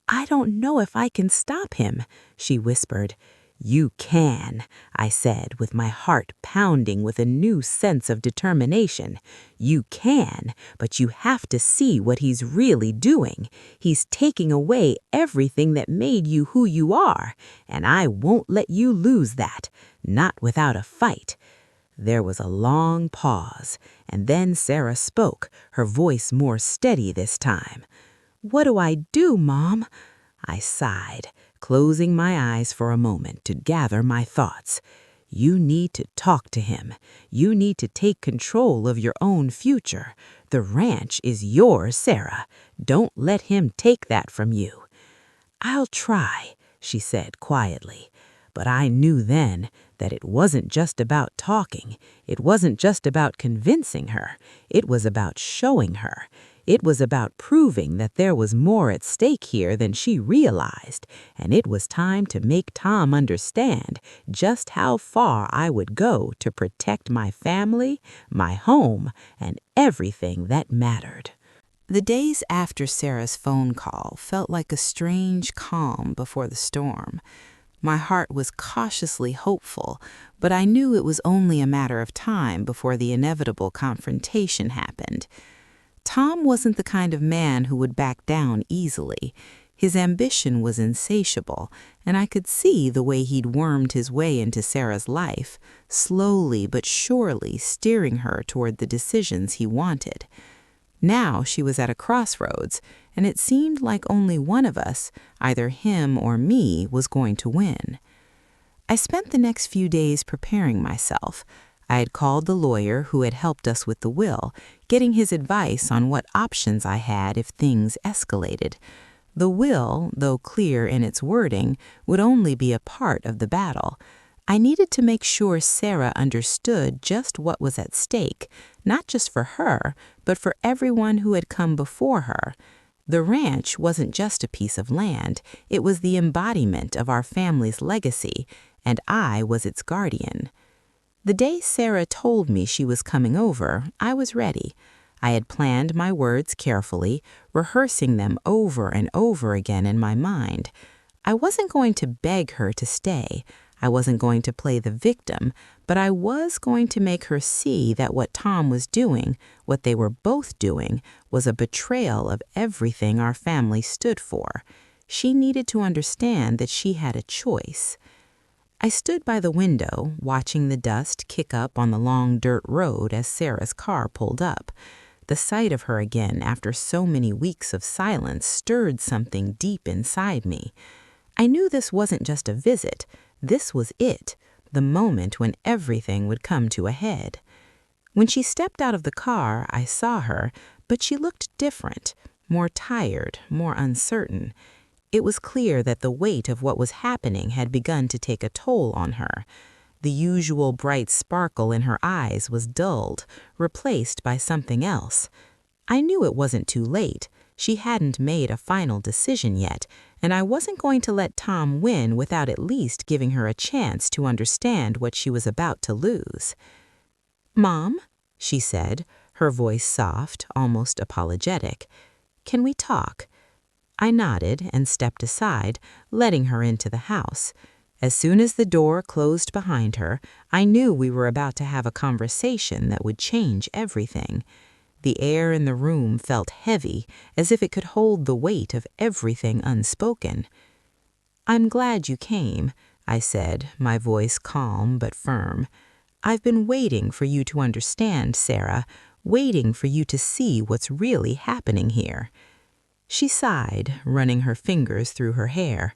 "I don't know if I can stop him," she whispered. "You can," I said, with my heart pounding with a new sense of determination. "You can, but you have to see what he's really doing. He's taking away everything that made you who you are, and I won't let you lose that, not without a fight." There was a long pause, and then Sarah spoke, her voice more steady this time. "What do I do, Mom?" I sighed, closing my eyes for a moment to gather my thoughts. "You need to talk to him. You need to take control of your own future. The ranch is yours, Sarah. Don't let him take that from you." "I'll try," she said quietly. But I knew then that it wasn't just about talking. It wasn't just about convincing her. It was about showing her. It was about proving that there was more at stake here than she realized, and it was time to make Tom understand just how far I would go to protect my family, my home, and everything that mattered. The days after Sarah's phone call felt like a strange calm before the storm. My heart was cautiously hopeful, but I knew it was only a matter of time before the inevitable confrontation happened. Tom wasn't the kind of man who would back down easily. His ambition was insatiable, and I could see the way he'd wormed his way into Sarah's life, slowly but surely steering her toward the decisions he wanted. Now she was at a crossroads, and it seemed like only one of us, either him or me, was going to win. I spent the next few days preparing myself. I had called the lawyer who had helped us with the will, getting his advice on what options I had if things escalated. The will, though clear in its wording, would only be a part of the battle. I needed to make sure Sarah understood just what was at stake, not just for her, but for everyone who had come before her. The ranch wasn't just a piece of land, it was the embodiment of our family's legacy, and I was its guardian. The day Sarah told me she was coming over, I was ready. I had planned my words carefully, rehearsing them over and over again in my mind. I wasn't going to beg her to stay. I wasn't going to play the victim, but I was going to make her see that what Tom was doing, what they were both doing, was a betrayal of everything our family stood for. She needed to understand that she had a choice. I stood by the window, watching the dust kick up on the long dirt road as Sarah's car pulled up. The sight of her again after so many weeks of silence stirred something deep inside me. I knew this wasn't just a visit. This was it, the moment when everything would come to a head. When she stepped out of the car, I saw her, but she looked different, more tired, more uncertain. It was clear that the weight of what was happening had begun to take a toll on her. The usual bright sparkle in her eyes was dulled, replaced by something else. I knew it wasn't too late. She hadn't made a final decision yet, and I wasn't going to let Tom win without at least giving her a chance to understand what she was about to lose. "Mom," she said, her voice soft, almost apologetic. "Can we talk?" I nodded and stepped aside, letting her into the house. As soon as the door closed behind her, I knew we were about to have a conversation that would change everything. The air in the room felt heavy, as if it could hold the weight of everything unspoken. "I'm glad you came," I said, my voice calm but firm. "I've been waiting for you to understand, Sarah, waiting for you to see what's really happening here." She sighed, running her fingers through her hair.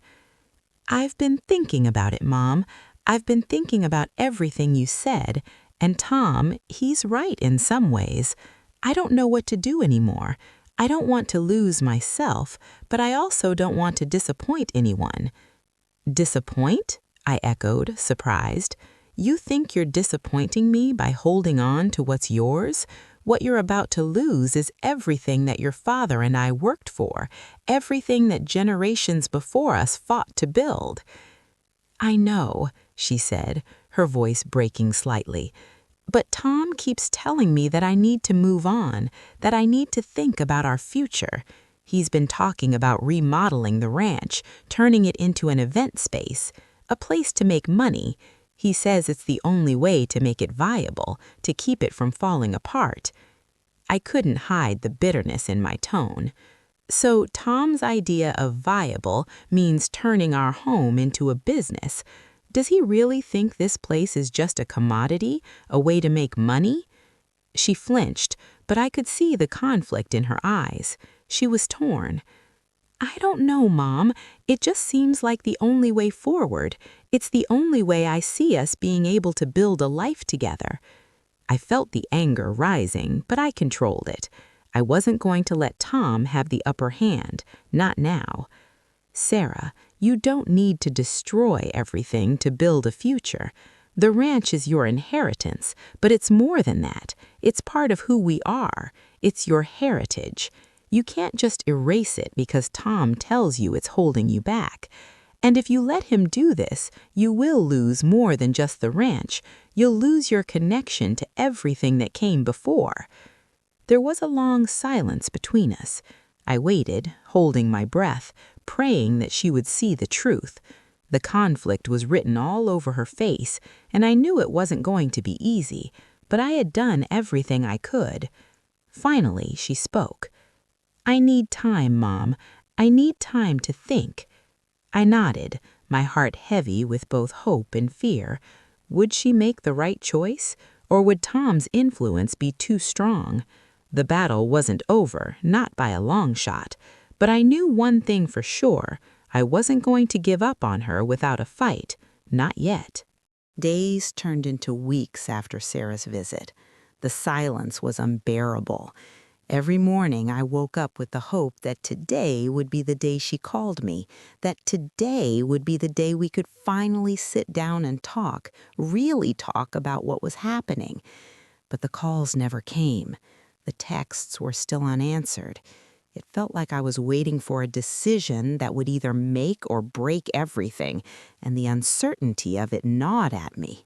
"I've been thinking about it, Mom. I've been thinking about everything you said, and Tom, he's right in some ways. I don't know what to do anymore. I don't want to lose myself, but I also don't want to disappoint anyone." "Disappoint?" I echoed, surprised. "You think you're disappointing me by holding on to what's yours? What you're about to lose is everything that your father and I worked for, everything that generations before us fought to build." "I know," she said, her voice breaking slightly. "But Tom keeps telling me that I need to move on, that I need to think about our future. He's been talking about remodeling the ranch, turning it into an event space, a place to make money. He says it's the only way to make it viable, to keep it from falling apart." I couldn't hide the bitterness in my tone. "So Tom's idea of viable means turning our home into a business. Does he really think this place is just a commodity, a way to make money?" She flinched, but I could see the conflict in her eyes. She was torn. "I don't know, Mom. It just seems like the only way forward. It's the only way I see us being able to build a life together." I felt the anger rising, but I controlled it. I wasn't going to let Tom have the upper hand, not now. "Sarah, you don't need to destroy everything to build a future. The ranch is your inheritance, but it's more than that. It's part of who we are. It's your heritage. You can't just erase it because Tom tells you it's holding you back. And if you let him do this, you will lose more than just the ranch. You'll lose your connection to everything that came before. There was a long silence between us. I waited, holding my breath, praying that she would see the truth. The conflict was written all over her face, and I knew it wasn't going to be easy, but I had done everything I could. Finally, she spoke. "I need time, Mom. I need time to think." I nodded, my heart heavy with both hope and fear. Would she make the right choice, or would Tom's influence be too strong? The battle wasn't over, not by a long shot, but I knew one thing for sure. I wasn't going to give up on her without a fight, not yet. Days turned into weeks after Sarah's visit. The silence was unbearable. Every morning I woke up with the hope that today would be the day she called me, that today would be the day we could finally sit down and talk, really talk about what was happening. But the calls never came. The texts were still unanswered. It felt like I was waiting for a decision that would either make or break everything, and the uncertainty of it gnawed at me.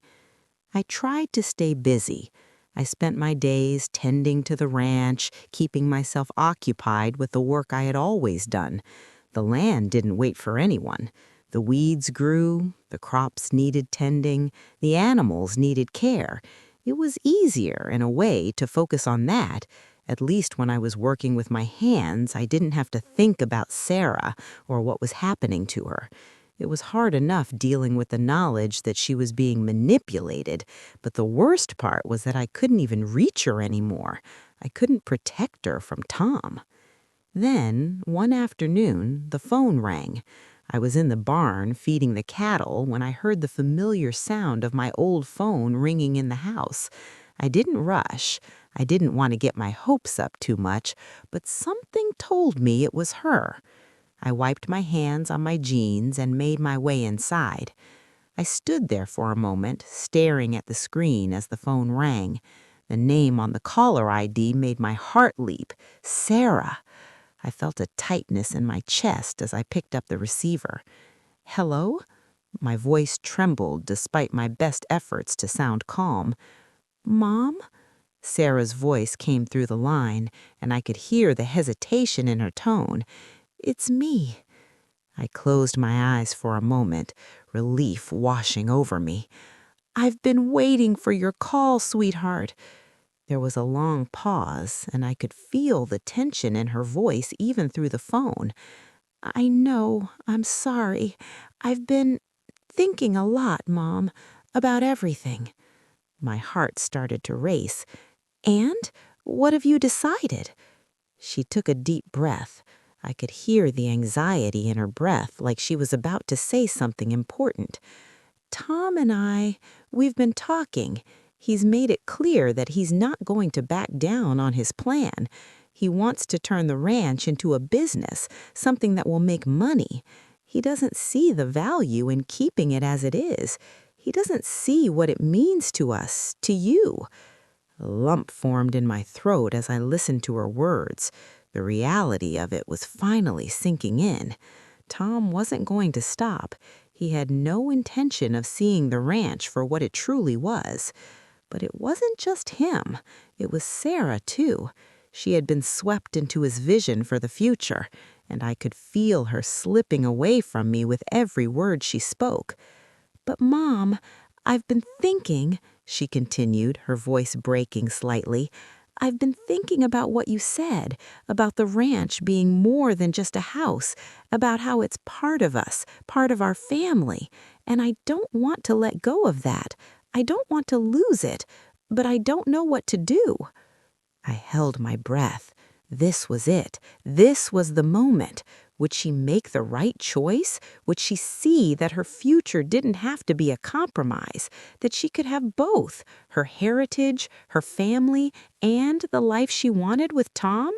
I tried to stay busy. I spent my days tending to the ranch, keeping myself occupied with the work I had always done. The land didn't wait for anyone. The weeds grew, the crops needed tending, the animals needed care. It was easier, in a way, to focus on that. At least when I was working with my hands, I didn't have to think about Sarah or what was happening to her. It was hard enough dealing with the knowledge that she was being manipulated, but the worst part was that I couldn't even reach her anymore. I couldn't protect her from Tom. Then, one afternoon, the phone rang. I was in the barn feeding the cattle when I heard the familiar sound of my old phone ringing in the house. I didn't rush. I didn't want to get my hopes up too much, but something told me it was her. I wiped my hands on my jeans and made my way inside. I stood there for a moment, staring at the screen as the phone rang. The name on the caller ID made my heart leap. Sarah. I felt a tightness in my chest as I picked up the receiver. "Hello?" My voice trembled despite my best efforts to sound calm. "Mom?" Sarah's voice came through the line, and I could hear the hesitation in her tone. "It's me." I closed my eyes for a moment, relief washing over me. "I've been waiting for your call, sweetheart." There was a long pause, and I could feel the tension in her voice even through the phone. "I know, I'm sorry. I've been thinking a lot, Mom, about everything." My heart started to race. "And? What have you decided?" She took a deep breath. I could hear the anxiety in her breath, like she was about to say something important. "Tom and we've been talking. He's made it clear that he's not going to back down on his plan. He wants to turn the ranch into a business, something that will make money. He doesn't see the value in keeping it as it is. He doesn't see what it means to us, to you." A lump formed in my throat as I listened to her words. The reality of it was finally sinking in. Tom wasn't going to stop. He had no intention of seeing the ranch for what it truly was. But it wasn't just him. It was Sarah, too. She had been swept into his vision for the future, and I could feel her slipping away from me with every word she spoke. "But, Mom, I've been thinking," she continued, her voice breaking slightly. "I've been thinking about what you said, about the ranch being more than just a house, about how it's part of us, part of our family. And I don't want to let go of that. I don't want to lose it, but I don't know what to do." I held my breath. This was it. This was the moment. Would she make the right choice? Would she see that her future didn't have to be a compromise, that she could have both, her heritage, her family, and the life she wanted with Tom?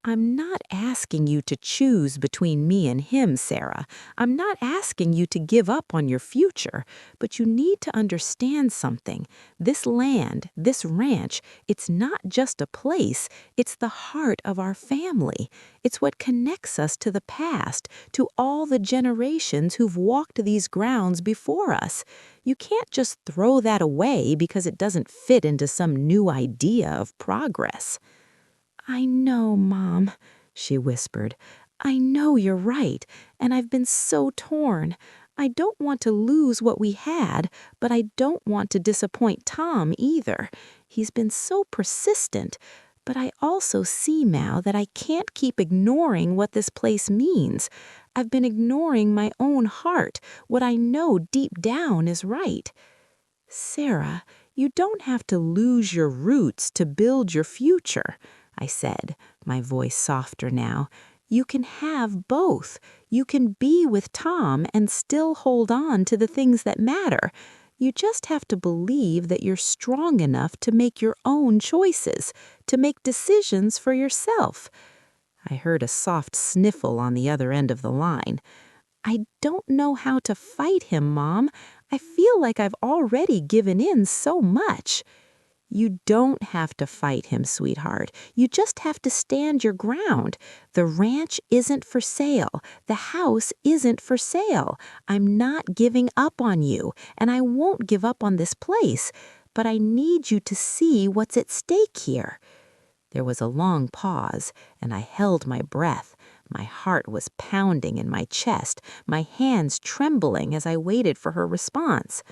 I'm not asking you to choose between me and him, Sarah. I'm not asking you to give up on your future, but you need to understand something. This land, this ranch, it's not just a place, it's the heart of our family. It's what connects us to the past, to all the generations who've walked these grounds before us. You can't just throw that away because it doesn't fit into some new idea of progress. I know, Mom, she whispered. I know you're right, and I've been so torn. I don't want to lose what we had, but I don't want to disappoint Tom either. He's been so persistent. But I also see now that I can't keep ignoring what this place means. I've been ignoring my own heart, what I know deep down is right. Sarah, you don't have to lose your roots to build your future, I said, my voice softer now. You can have both. You can be with Tom and still hold on to the things that matter. You just have to believe that you're strong enough to make your own choices, to make decisions for yourself. I heard a soft sniffle on the other end of the line. I don't know how to fight him, Mom. I feel like I've already given in so much. You don't have to fight him, sweetheart. You just have to stand your ground. The ranch isn't for sale. The house isn't for sale. I'm not giving up on you, and I won't give up on this place. But I need you to see what's at stake here. There was a long pause, and I held my breath. My heart was pounding in my chest, my hands trembling as I waited for her response.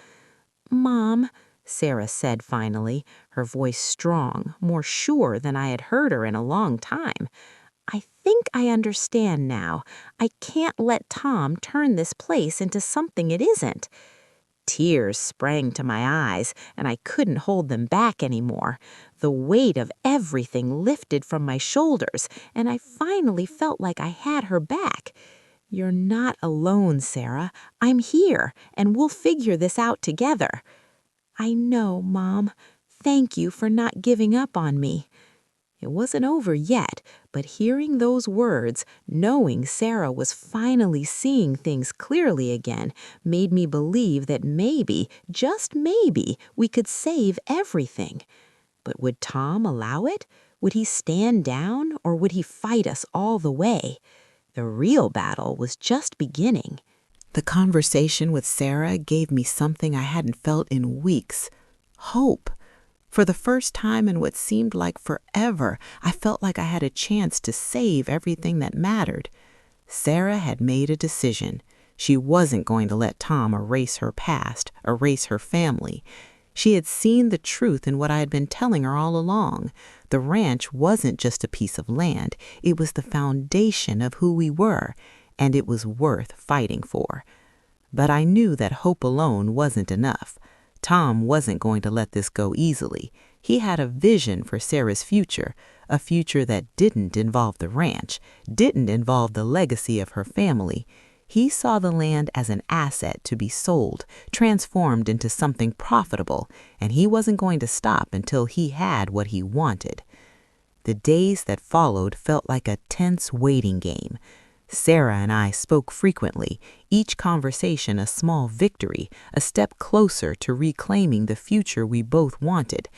Mom, Sarah said finally, her voice strong, more sure than I had heard her in a long time. I think I understand now. I can't let Tom turn this place into something it isn't. Tears sprang to my eyes, and I couldn't hold them back anymore. The weight of everything lifted from my shoulders, and I finally felt like I had her back. You're not alone, Sarah. I'm here, and we'll figure this out together. I know, Mom. Thank you for not giving up on me. It wasn't over yet, but hearing those words, knowing Sarah was finally seeing things clearly again, made me believe that maybe, just maybe, we could save everything. But would Tom allow it? Would he stand down, or would he fight us all the way? The real battle was just beginning. The conversation with Sarah gave me something I hadn't felt in weeks: hope. For the first time in what seemed like forever, I felt like I had a chance to save everything that mattered. Sarah had made a decision. She wasn't going to let Tom erase her past, erase her family. She had seen the truth in what I had been telling her all along. The ranch wasn't just a piece of land. It was the foundation of who we were, and it was worth fighting for. But I knew that hope alone wasn't enough. Tom wasn't going to let this go easily. He had a vision for Sarah's future, a future that didn't involve the ranch, didn't involve the legacy of her family. He saw the land as an asset to be sold, transformed into something profitable, and he wasn't going to stop until he had what he wanted. The days that followed felt like a tense waiting game. Sarah and I spoke frequently, each conversation a small victory, a step closer to reclaiming the future we both wanted.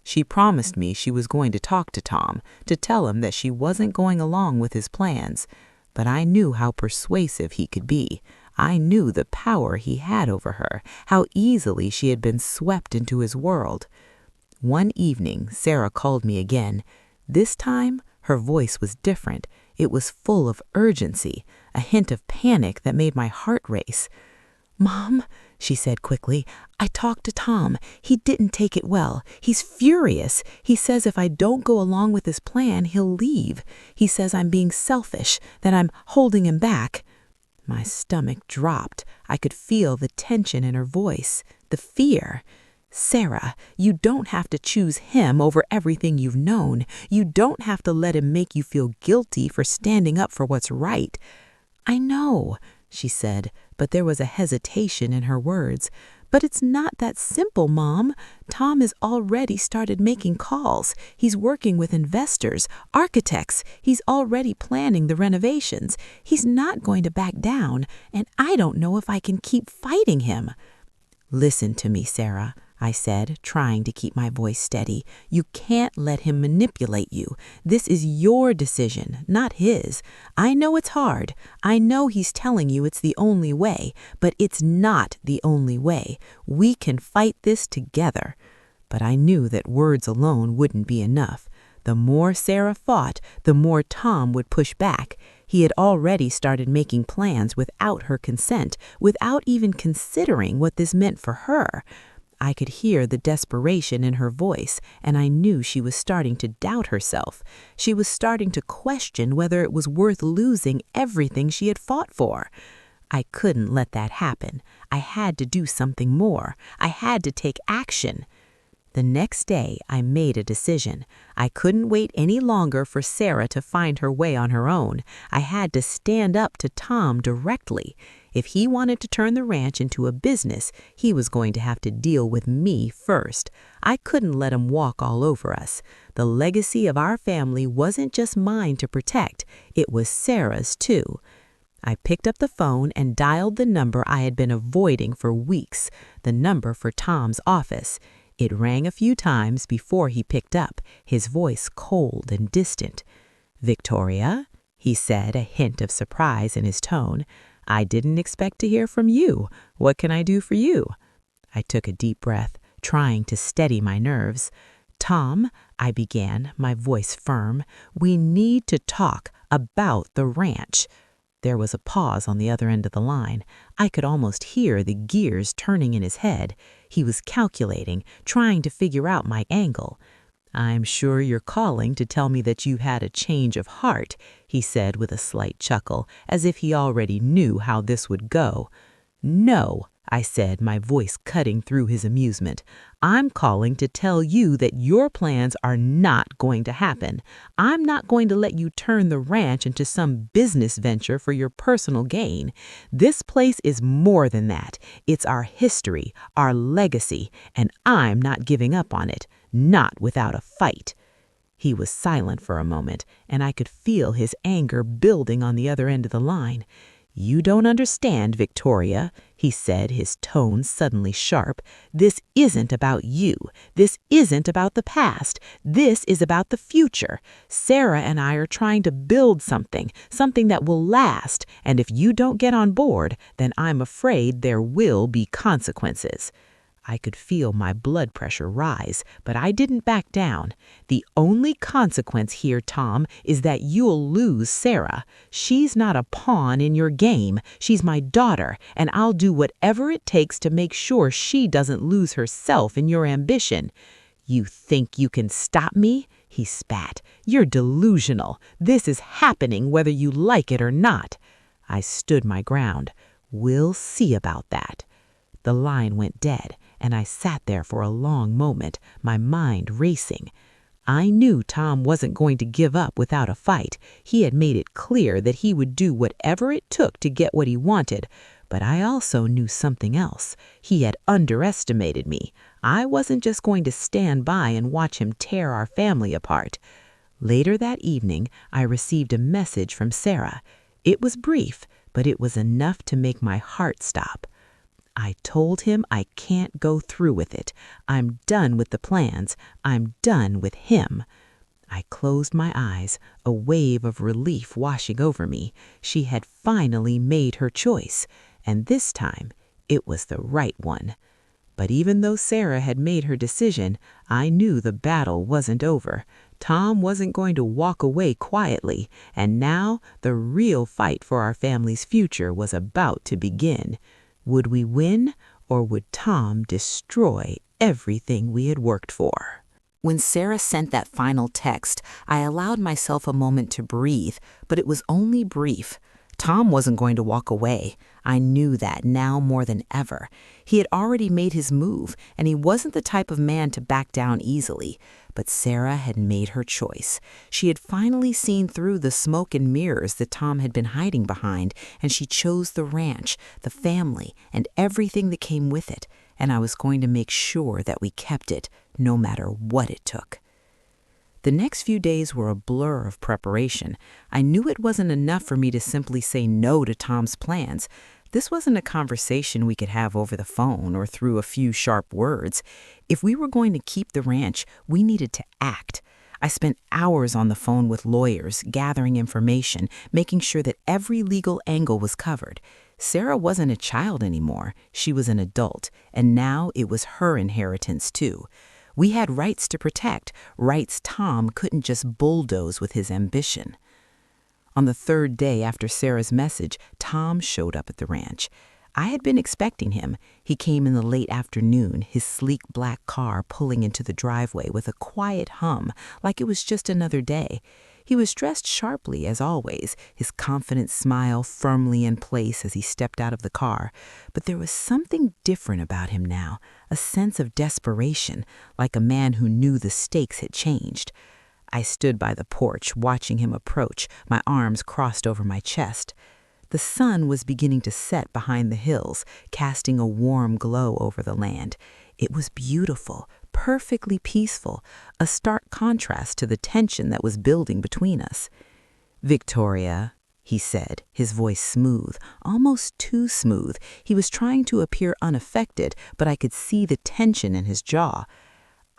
She promised me she was going to talk to Tom, to tell him that she wasn't going along with his plans. But I knew how persuasive he could be. I knew the power he had over her, how easily she had been swept into his world. One evening, Sarah called me again. This time, her voice was different. It was full of urgency, a hint of panic that made my heart race. "Mom," she said quickly, "I talked to Tom. He didn't take it well. He's furious. He says if I don't go along with his plan, he'll leave. He says I'm being selfish, that I'm holding him back." My stomach dropped. I could feel the tension in her voice, the fear. "Sarah, you don't have to choose him over everything you've known. You don't have to let him make you feel guilty for standing up for what's right." "I know," she said, but there was a hesitation in her words. But it's not that simple, Mom. Tom has already started making calls. He's working with investors, architects. He's already planning the renovations. He's not going to back down, and I don't know if I can keep fighting him. Listen to me, Sarah, I said, trying to keep my voice steady. You can't let him manipulate you. This is your decision, not his. I know it's hard. I know he's telling you it's the only way, but it's not the only way. We can fight this together. But I knew that words alone wouldn't be enough. The more Sarah fought, the more Tom would push back. He had already started making plans without her consent, without even considering what this meant for her. I could hear the desperation in her voice, and I knew she was starting to doubt herself. She was starting to question whether it was worth losing everything she had fought for. I couldn't let that happen. I had to do something more. I had to take action. The next day, I made a decision. I couldn't wait any longer for Sarah to find her way on her own. I had to stand up to Tom directly. If he wanted to turn the ranch into a business, he was going to have to deal with me first. I couldn't let him walk all over us. The legacy of our family wasn't just mine to protect. It was Sarah's, too. I picked up the phone and dialed the number I had been avoiding for weeks, the number for Tom's office. It rang a few times before he picked up, his voice cold and distant. "Victoria?" he said, a hint of surprise in his tone. "I didn't expect to hear from you. What can I do for you?" I took a deep breath, trying to steady my nerves. "Tom," I began, my voice firm, "we need to talk about the ranch." There was a pause on the other end of the line. I could almost hear the gears turning in his head. He was calculating, trying to figure out my angle. "I'm sure you're calling to tell me that you had a change of heart," he said with a slight chuckle, as if he already knew how this would go. "No," I said, my voice cutting through his amusement. "I'm calling to tell you that your plans are not going to happen. I'm not going to let you turn the ranch into some business venture for your personal gain. This place is more than that. It's our history, our legacy, and I'm not giving up on it, not without a fight." He was silent for a moment, and I could feel his anger building on the other end of the line. "You don't understand, Victoria," he said, his tone suddenly sharp. "This isn't about you. This isn't about the past. This is about the future. Sarah and I are trying to build something that will last, and if you don't get on board, then I'm afraid there will be consequences." I could feel my blood pressure rise, but I didn't back down. "The only consequence here, Tom, is that you'll lose Sarah. She's not a pawn in your game. She's my daughter, and I'll do whatever it takes to make sure she doesn't lose herself in your ambition." "You think you can stop me?" he spat. "You're delusional. This is happening whether you like it or not." I stood my ground. "We'll see about that." The line went dead, and I sat there for a long moment, my mind racing. I knew Tom wasn't going to give up without a fight. He had made it clear that he would do whatever it took to get what he wanted. But I also knew something else. He had underestimated me. I wasn't just going to stand by and watch him tear our family apart. Later that evening, I received a message from Sarah. It was brief, but it was enough to make my heart stop. "I told him I can't go through with it. I'm done with the plans. I'm done with him." I closed my eyes, a wave of relief washing over me. She had finally made her choice, and this time it was the right one. But even though Sarah had made her decision, I knew the battle wasn't over. Tom wasn't going to walk away quietly, and now the real fight for our family's future was about to begin. Would we win, or would Tom destroy everything we had worked for? When Sarah sent that final text, I allowed myself a moment to breathe, but it was only brief. Tom wasn't going to walk away. I knew that now more than ever. He had already made his move, and he wasn't the type of man to back down easily. But Sarah had made her choice. She had finally seen through the smoke and mirrors that Tom had been hiding behind, and she chose the ranch, the family, and everything that came with it. and I was going to make sure that we kept it, no matter what it took. The next few days were a blur of preparation. I knew it wasn't enough for me to simply say no to Tom's plans. This wasn't a conversation we could have over the phone or through a few sharp words. If we were going to keep the ranch, we needed to act. I spent hours on the phone with lawyers, gathering information, making sure that every legal angle was covered. Sarah wasn't a child anymore. She was an adult, and now it was her inheritance too. We had rights to protect, rights Tom couldn't just bulldoze with his ambition. On the third day after Sarah's message, Tom showed up at the ranch. I had been expecting him. He came in the late afternoon, his sleek black car pulling into the driveway with a quiet hum, like it was just another day. He was dressed sharply, as always, his confident smile firmly in place as he stepped out of the car. But there was something different about him now, a sense of desperation, like a man who knew the stakes had changed. I stood by the porch, watching him approach, my arms crossed over my chest. The sun was beginning to set behind the hills, casting a warm glow over the land. It was beautiful, perfectly peaceful, a stark contrast to the tension that was building between us. "Victoria," he said, his voice smooth, almost too smooth. He was trying to appear unaffected, but I could see the tension in his jaw.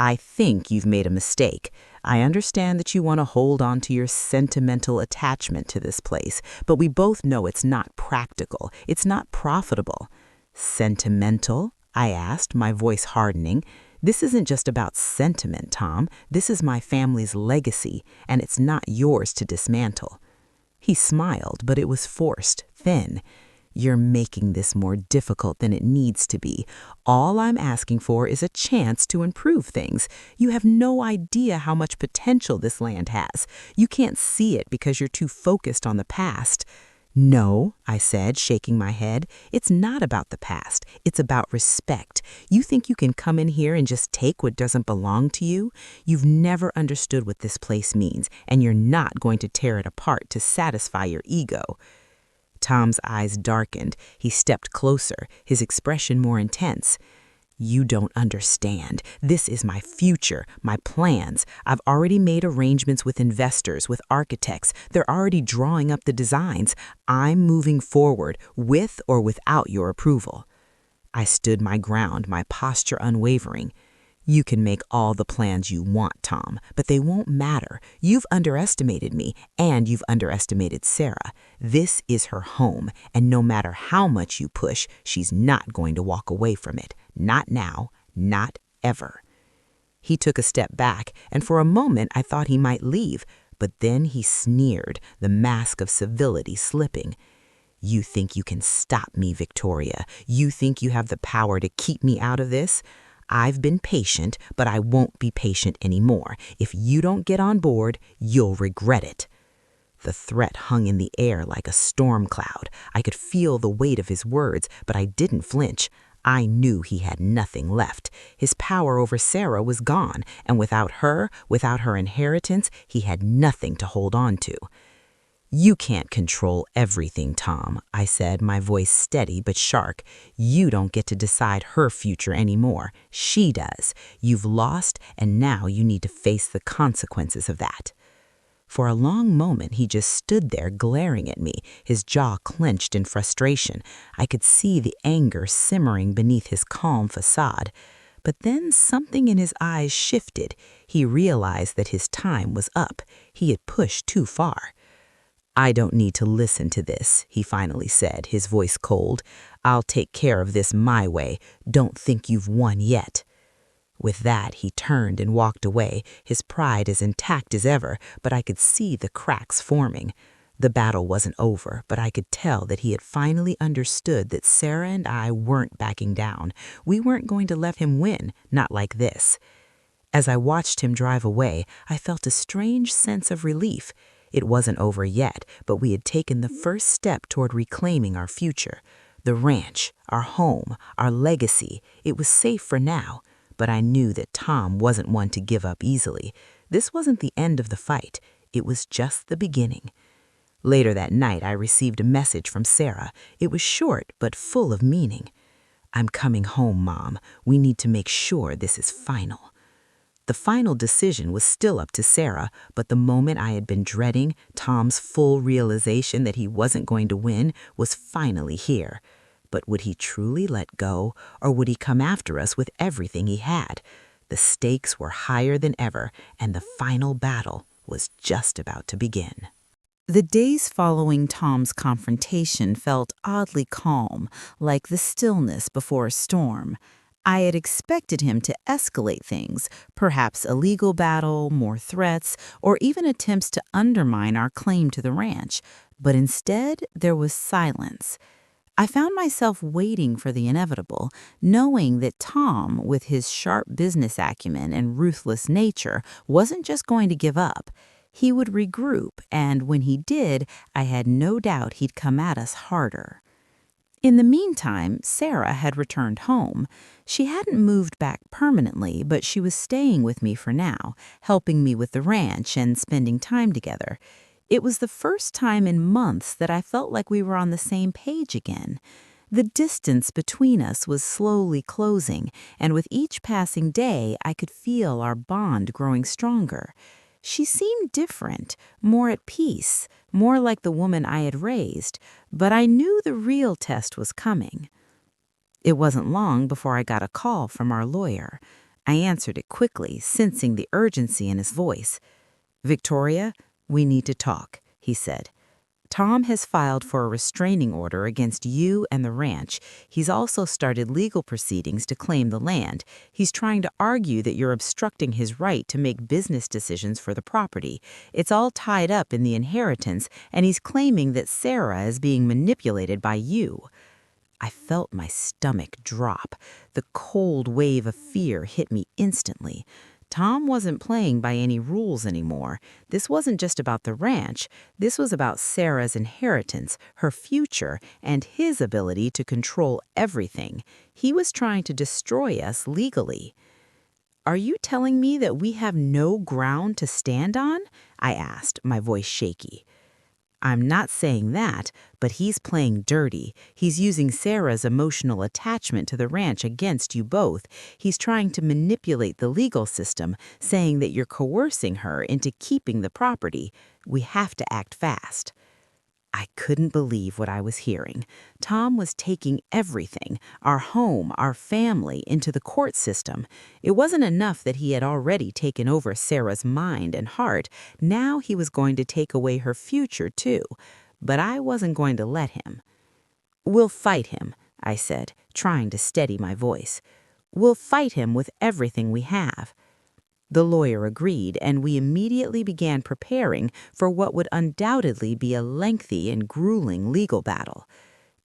"I think you've made a mistake. I understand that you want to hold on to your sentimental attachment to this place, but we both know it's not practical. It's not profitable." "Sentimental?" I asked, my voice hardening. "This isn't just about sentiment, Tom. This is my family's legacy, and it's not yours to dismantle." He smiled, but it was forced, thin. "You're making this more difficult than it needs to be. All I'm asking for is a chance to improve things. You have no idea how much potential this land has. You can't see it because you're too focused on the past." "No," I said, shaking my head. "It's not about the past. It's about respect. You think you can come in here and just take what doesn't belong to you? You've never understood what this place means, and you're not going to tear it apart to satisfy your ego." Tom's eyes darkened. He stepped closer, his expression more intense. "You don't understand. This is my future, my plans. I've already made arrangements with investors, with architects. They're already drawing up the designs. I'm moving forward, with or without your approval." I stood my ground, my posture unwavering. "You can make all the plans you want, Tom, but they won't matter. You've underestimated me, and you've underestimated Sarah. This is her home, and no matter how much you push, she's not going to walk away from it. Not now, not ever." He took a step back, and for a moment I thought he might leave, but then he sneered, the mask of civility slipping. "You think you can stop me, Victoria? You think you have the power to keep me out of this? I've been patient, but I won't be patient anymore. If you don't get on board, you'll regret it." The threat hung in the air like a storm cloud. I could feel the weight of his words, but I didn't flinch. I knew he had nothing left. His power over Sarah was gone, and without her inheritance, he had nothing to hold on to. "You can't control everything, Tom," I said, my voice steady but sharp. "You don't get to decide her future anymore. She does. You've lost, and now you need to face the consequences of that." For a long moment, he just stood there glaring at me, his jaw clenched in frustration. I could see the anger simmering beneath his calm facade. But then something in his eyes shifted. He realized that his time was up. He had pushed too far. "I don't need to listen to this," he finally said, his voice cold. "I'll take care of this my way. Don't think you've won yet." With that, he turned and walked away, his pride as intact as ever, but I could see the cracks forming. The battle wasn't over, but I could tell that he had finally understood that Sarah and I weren't backing down. We weren't going to let him win, not like this. As I watched him drive away, I felt a strange sense of relief. It wasn't over yet, but we had taken the first step toward reclaiming our future. The ranch, our home, our legacy, it was safe for now. But I knew that Tom wasn't one to give up easily. This wasn't the end of the fight. It was just the beginning. Later that night, I received a message from Sarah. It was short, but full of meaning. I'm coming home, Mom. We need to make sure this is final. The final decision was still up to Sarah, but the moment I had been dreading, Tom's full realization that he wasn't going to win, was finally here. But would he truly let go, or would he come after us with everything he had? The stakes were higher than ever, and the final battle was just about to begin. The days following Tom's confrontation felt oddly calm, like the stillness before a storm. I had expected him to escalate things, perhaps a legal battle, more threats, or even attempts to undermine our claim to the ranch. But instead, there was silence. I found myself waiting for the inevitable, knowing that Tom, with his sharp business acumen and ruthless nature, wasn't just going to give up. He would regroup, and when he did, I had no doubt he'd come at us harder. In the meantime, Sarah had returned home. She hadn't moved back permanently, but she was staying with me for now, helping me with the ranch and spending time together. It was the first time in months that I felt like we were on the same page again. The distance between us was slowly closing, and with each passing day, I could feel our bond growing stronger. She seemed different, more at peace, more like the woman I had raised, but I knew the real test was coming. It wasn't long before I got a call from our lawyer. I answered it quickly, sensing the urgency in his voice. "Victoria, we need to talk," he said. "Tom has filed for a restraining order against you and the ranch. He's also started legal proceedings to claim the land. He's trying to argue that you're obstructing his right to make business decisions for the property. It's all tied up in the inheritance, and he's claiming that Sarah is being manipulated by you." I felt my stomach drop. The cold wave of fear hit me instantly. Tom wasn't playing by any rules anymore. This wasn't just about the ranch. This was about Sarah's inheritance, her future, and his ability to control everything. He was trying to destroy us legally. "Are you telling me that we have no ground to stand on?" I asked, my voice shaky. "I'm not saying that, but he's playing dirty. He's using Sarah's emotional attachment to the ranch against you both. He's trying to manipulate the legal system, saying that you're coercing her into keeping the property. We have to act fast." I couldn't believe what I was hearing. Tom was taking everything, our home, our family, into the court system. It wasn't enough that he had already taken over Sarah's mind and heart. Now he was going to take away her future, too. But I wasn't going to let him. "We'll fight him," I said, trying to steady my voice. "We'll fight him with everything we have." The lawyer agreed, and we immediately began preparing for what would undoubtedly be a lengthy and grueling legal battle.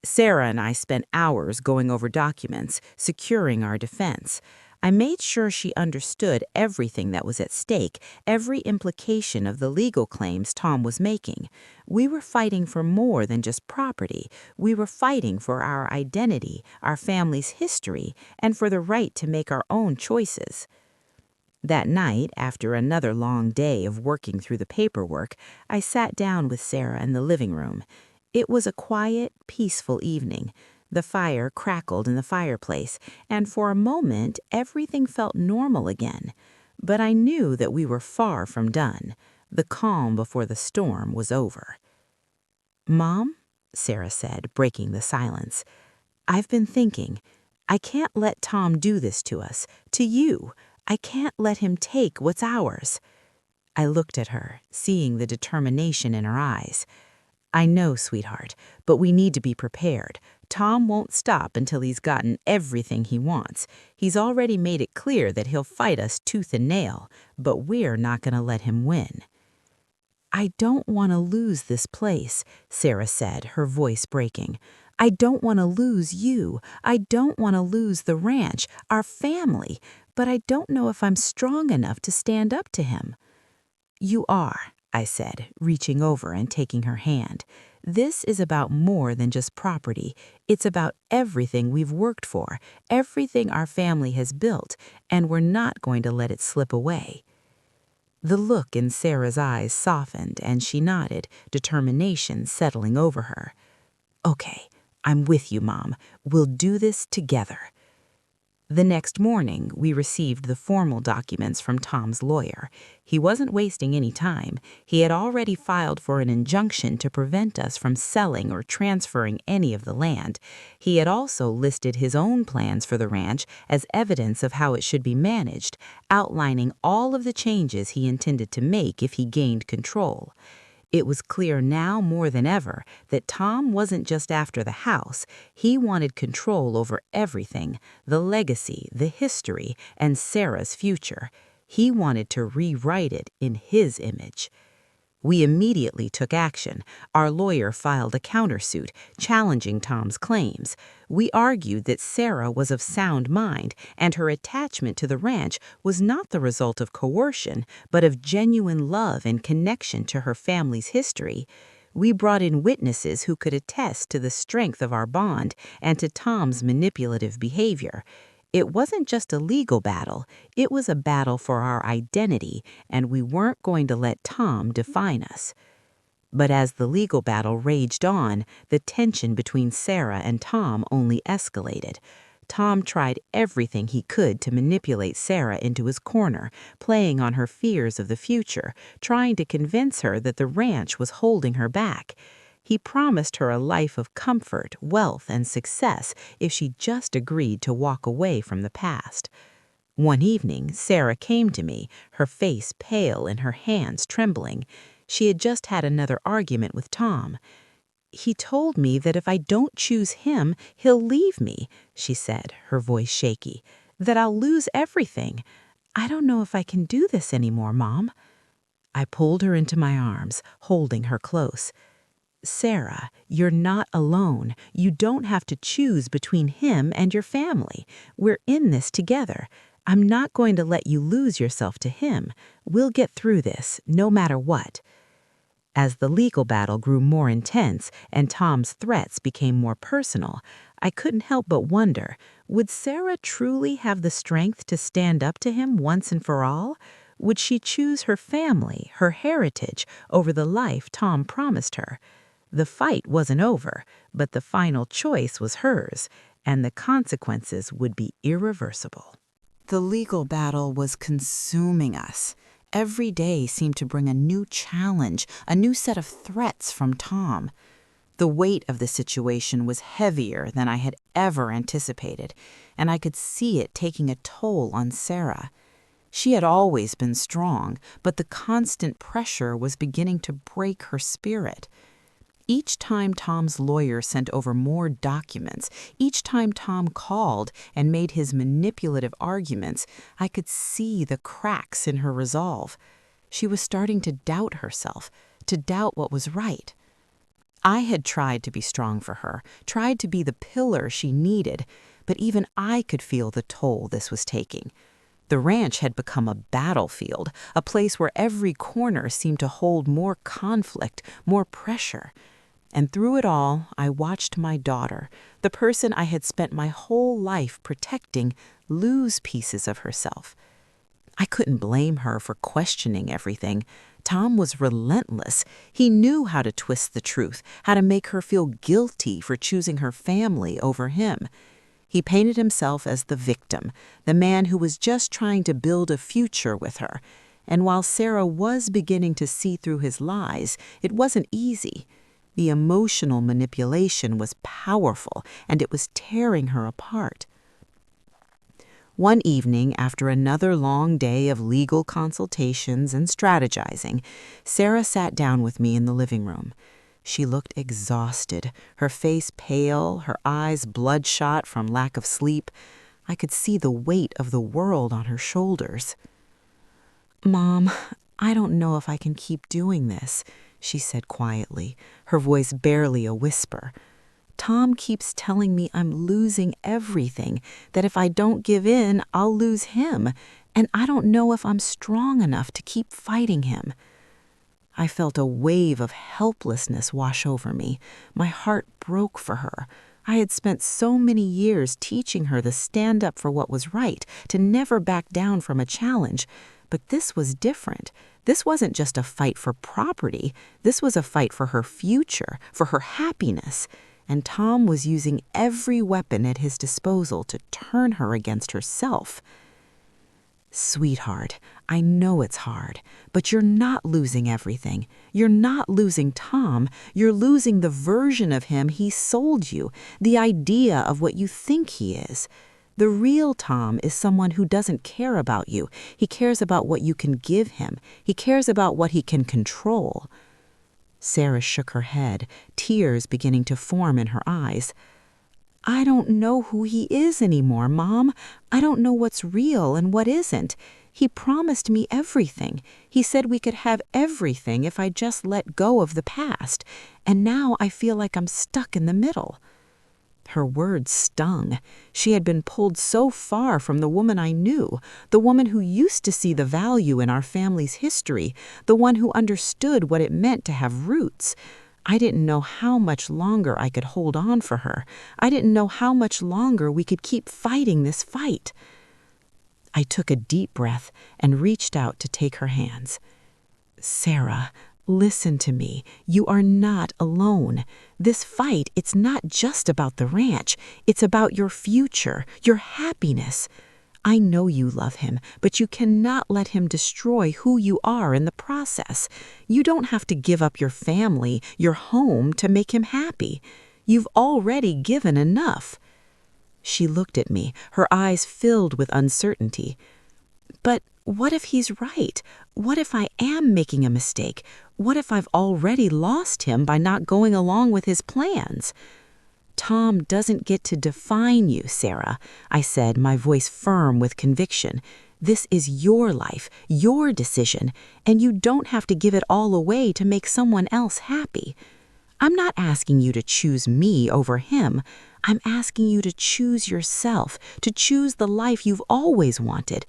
Sarah and I spent hours going over documents, securing our defense. I made sure she understood everything that was at stake, every implication of the legal claims Tom was making. We were fighting for more than just property. We were fighting for our identity, our family's history, and for the right to make our own choices. That night, after another long day of working through the paperwork, I sat down with Sarah in the living room. It was a quiet, peaceful evening. The fire crackled in the fireplace, and for a moment everything felt normal again. But I knew that we were far from done. The calm before the storm was over. "Mom," Sarah said, breaking the silence, "I've been thinking. I can't let Tom do this to us, to you. I can't let him take what's ours." I looked at her, seeing the determination in her eyes. "I know, sweetheart, but we need to be prepared. Tom won't stop until he's gotten everything he wants. He's already made it clear that he'll fight us tooth and nail, but we're not going to let him win." "I don't want to lose this place," Sarah said, her voice breaking. "I don't want to lose you. I don't want to lose the ranch, our family, but I don't know if I'm strong enough to stand up to him." "You are," I said, reaching over and taking her hand. "This is about more than just property. It's about everything we've worked for, everything our family has built, and we're not going to let it slip away." The look in Sarah's eyes softened, and she nodded, determination settling over her. "Okay, I'm with you, Mom. We'll do this together. The next morning, we received the formal documents from Tom's lawyer. He wasn't wasting any time. He had already filed for an injunction to prevent us from selling or transferring any of the land. He had also listed his own plans for the ranch as evidence of how it should be managed, outlining all of the changes he intended to make if he gained control. It was clear now more than ever that Tom wasn't just after the house. He wanted control over everything, the legacy, the history, and Sarah's future. He wanted to rewrite it in his image. We immediately took action. Our lawyer filed a countersuit, challenging Tom's claims. We argued that Sarah was of sound mind, and her attachment to the ranch was not the result of coercion, but of genuine love and connection to her family's history. We brought in witnesses who could attest to the strength of our bond and to Tom's manipulative behavior. It wasn't just a legal battle, it was a battle for our identity, and we weren't going to let Tom define us. But as the legal battle raged on, the tension between Sarah and Tom only escalated. Tom tried everything he could to manipulate Sarah into his corner, playing on her fears of the future, trying to convince her that the ranch was holding her back. He promised her a life of comfort, wealth, and success if she just agreed to walk away from the past. One evening, Sarah came to me, her face pale and her hands trembling. She had just had another argument with Tom. "He told me that if I don't choose him, he'll leave me," she said, her voice shaky, "that I'll lose everything. I don't know if I can do this anymore, Mom." I pulled her into my arms, holding her close. "Sarah, you're not alone. You don't have to choose between him and your family. We're in this together. I'm not going to let you lose yourself to him. We'll get through this, no matter what." As the legal battle grew more intense and Tom's threats became more personal, I couldn't help but wonder, would Sarah truly have the strength to stand up to him once and for all? Would she choose her family, her heritage, over the life Tom promised her? The fight wasn't over, but the final choice was hers, and the consequences would be irreversible. The legal battle was consuming us. Every day seemed to bring a new challenge, a new set of threats from Tom. The weight of the situation was heavier than I had ever anticipated, and I could see it taking a toll on Sarah. She had always been strong, but the constant pressure was beginning to break her spirit. Each time Tom's lawyer sent over more documents, each time Tom called and made his manipulative arguments, I could see the cracks in her resolve. She was starting to doubt herself, to doubt what was right. I had tried to be strong for her, tried to be the pillar she needed, but even I could feel the toll this was taking. The ranch had become a battlefield, a place where every corner seemed to hold more conflict, more pressure. And through it all, I watched my daughter, the person I had spent my whole life protecting, lose pieces of herself. I couldn't blame her for questioning everything. Tom was relentless. He knew how to twist the truth, how to make her feel guilty for choosing her family over him. He painted himself as the victim, the man who was just trying to build a future with her. And while Sarah was beginning to see through his lies, it wasn't easy. The emotional manipulation was powerful, and it was tearing her apart. One evening, after another long day of legal consultations and strategizing, Sarah sat down with me in the living room. She looked exhausted, her face pale, her eyes bloodshot from lack of sleep. I could see the weight of the world on her shoulders. "Mom, I don't know if I can keep doing this," she said quietly, her voice barely a whisper. "Tom keeps telling me I'm losing everything, that if I don't give in, I'll lose him, and I don't know if I'm strong enough to keep fighting him." I felt a wave of helplessness wash over me. My heart broke for her. I had spent so many years teaching her to stand up for what was right, to never back down from a challenge. But this was different. This wasn't just a fight for property. This was a fight for her future, for her happiness. and Tom was using every weapon at his disposal to turn her against herself. Sweetheart, I know it's hard, but you're not losing everything. You're not losing Tom. You're losing the version of him he sold you, the idea of what you think he is. The real Tom is someone who doesn't care about you. He cares about what you can give him. He cares about what he can control. Sarah shook her head, tears beginning to form in her eyes. I don't know who he is anymore, Mom. I don't know what's real and what isn't. He promised me everything. He said we could have everything if I just let go of the past. And now I feel like I'm stuck in the middle. Her words stung. She had been pulled so far from the woman I knew, the woman who used to see the value in our family's history, the one who understood what it meant to have roots. I didn't know how much longer I could hold on for her. I didn't know how much longer we could keep fighting this fight. I took a deep breath and reached out to take her hands. Sarah, listen to me. You are not alone. This fight, it's not just about the ranch. It's about your future, your happiness. I know you love him, but you cannot let him destroy who you are in the process. You don't have to give up your family, your home, to make him happy. You've already given enough. She looked at me, her eyes filled with uncertainty. But what if he's right? What if I am making a mistake? What if I've already lost him by not going along with his plans? Tom doesn't get to define you, Sarah, I said, my voice firm with conviction. This is your life, your decision, and you don't have to give it all away to make someone else happy. I'm not asking you to choose me over him. I'm asking you to choose yourself, to choose the life you've always wanted.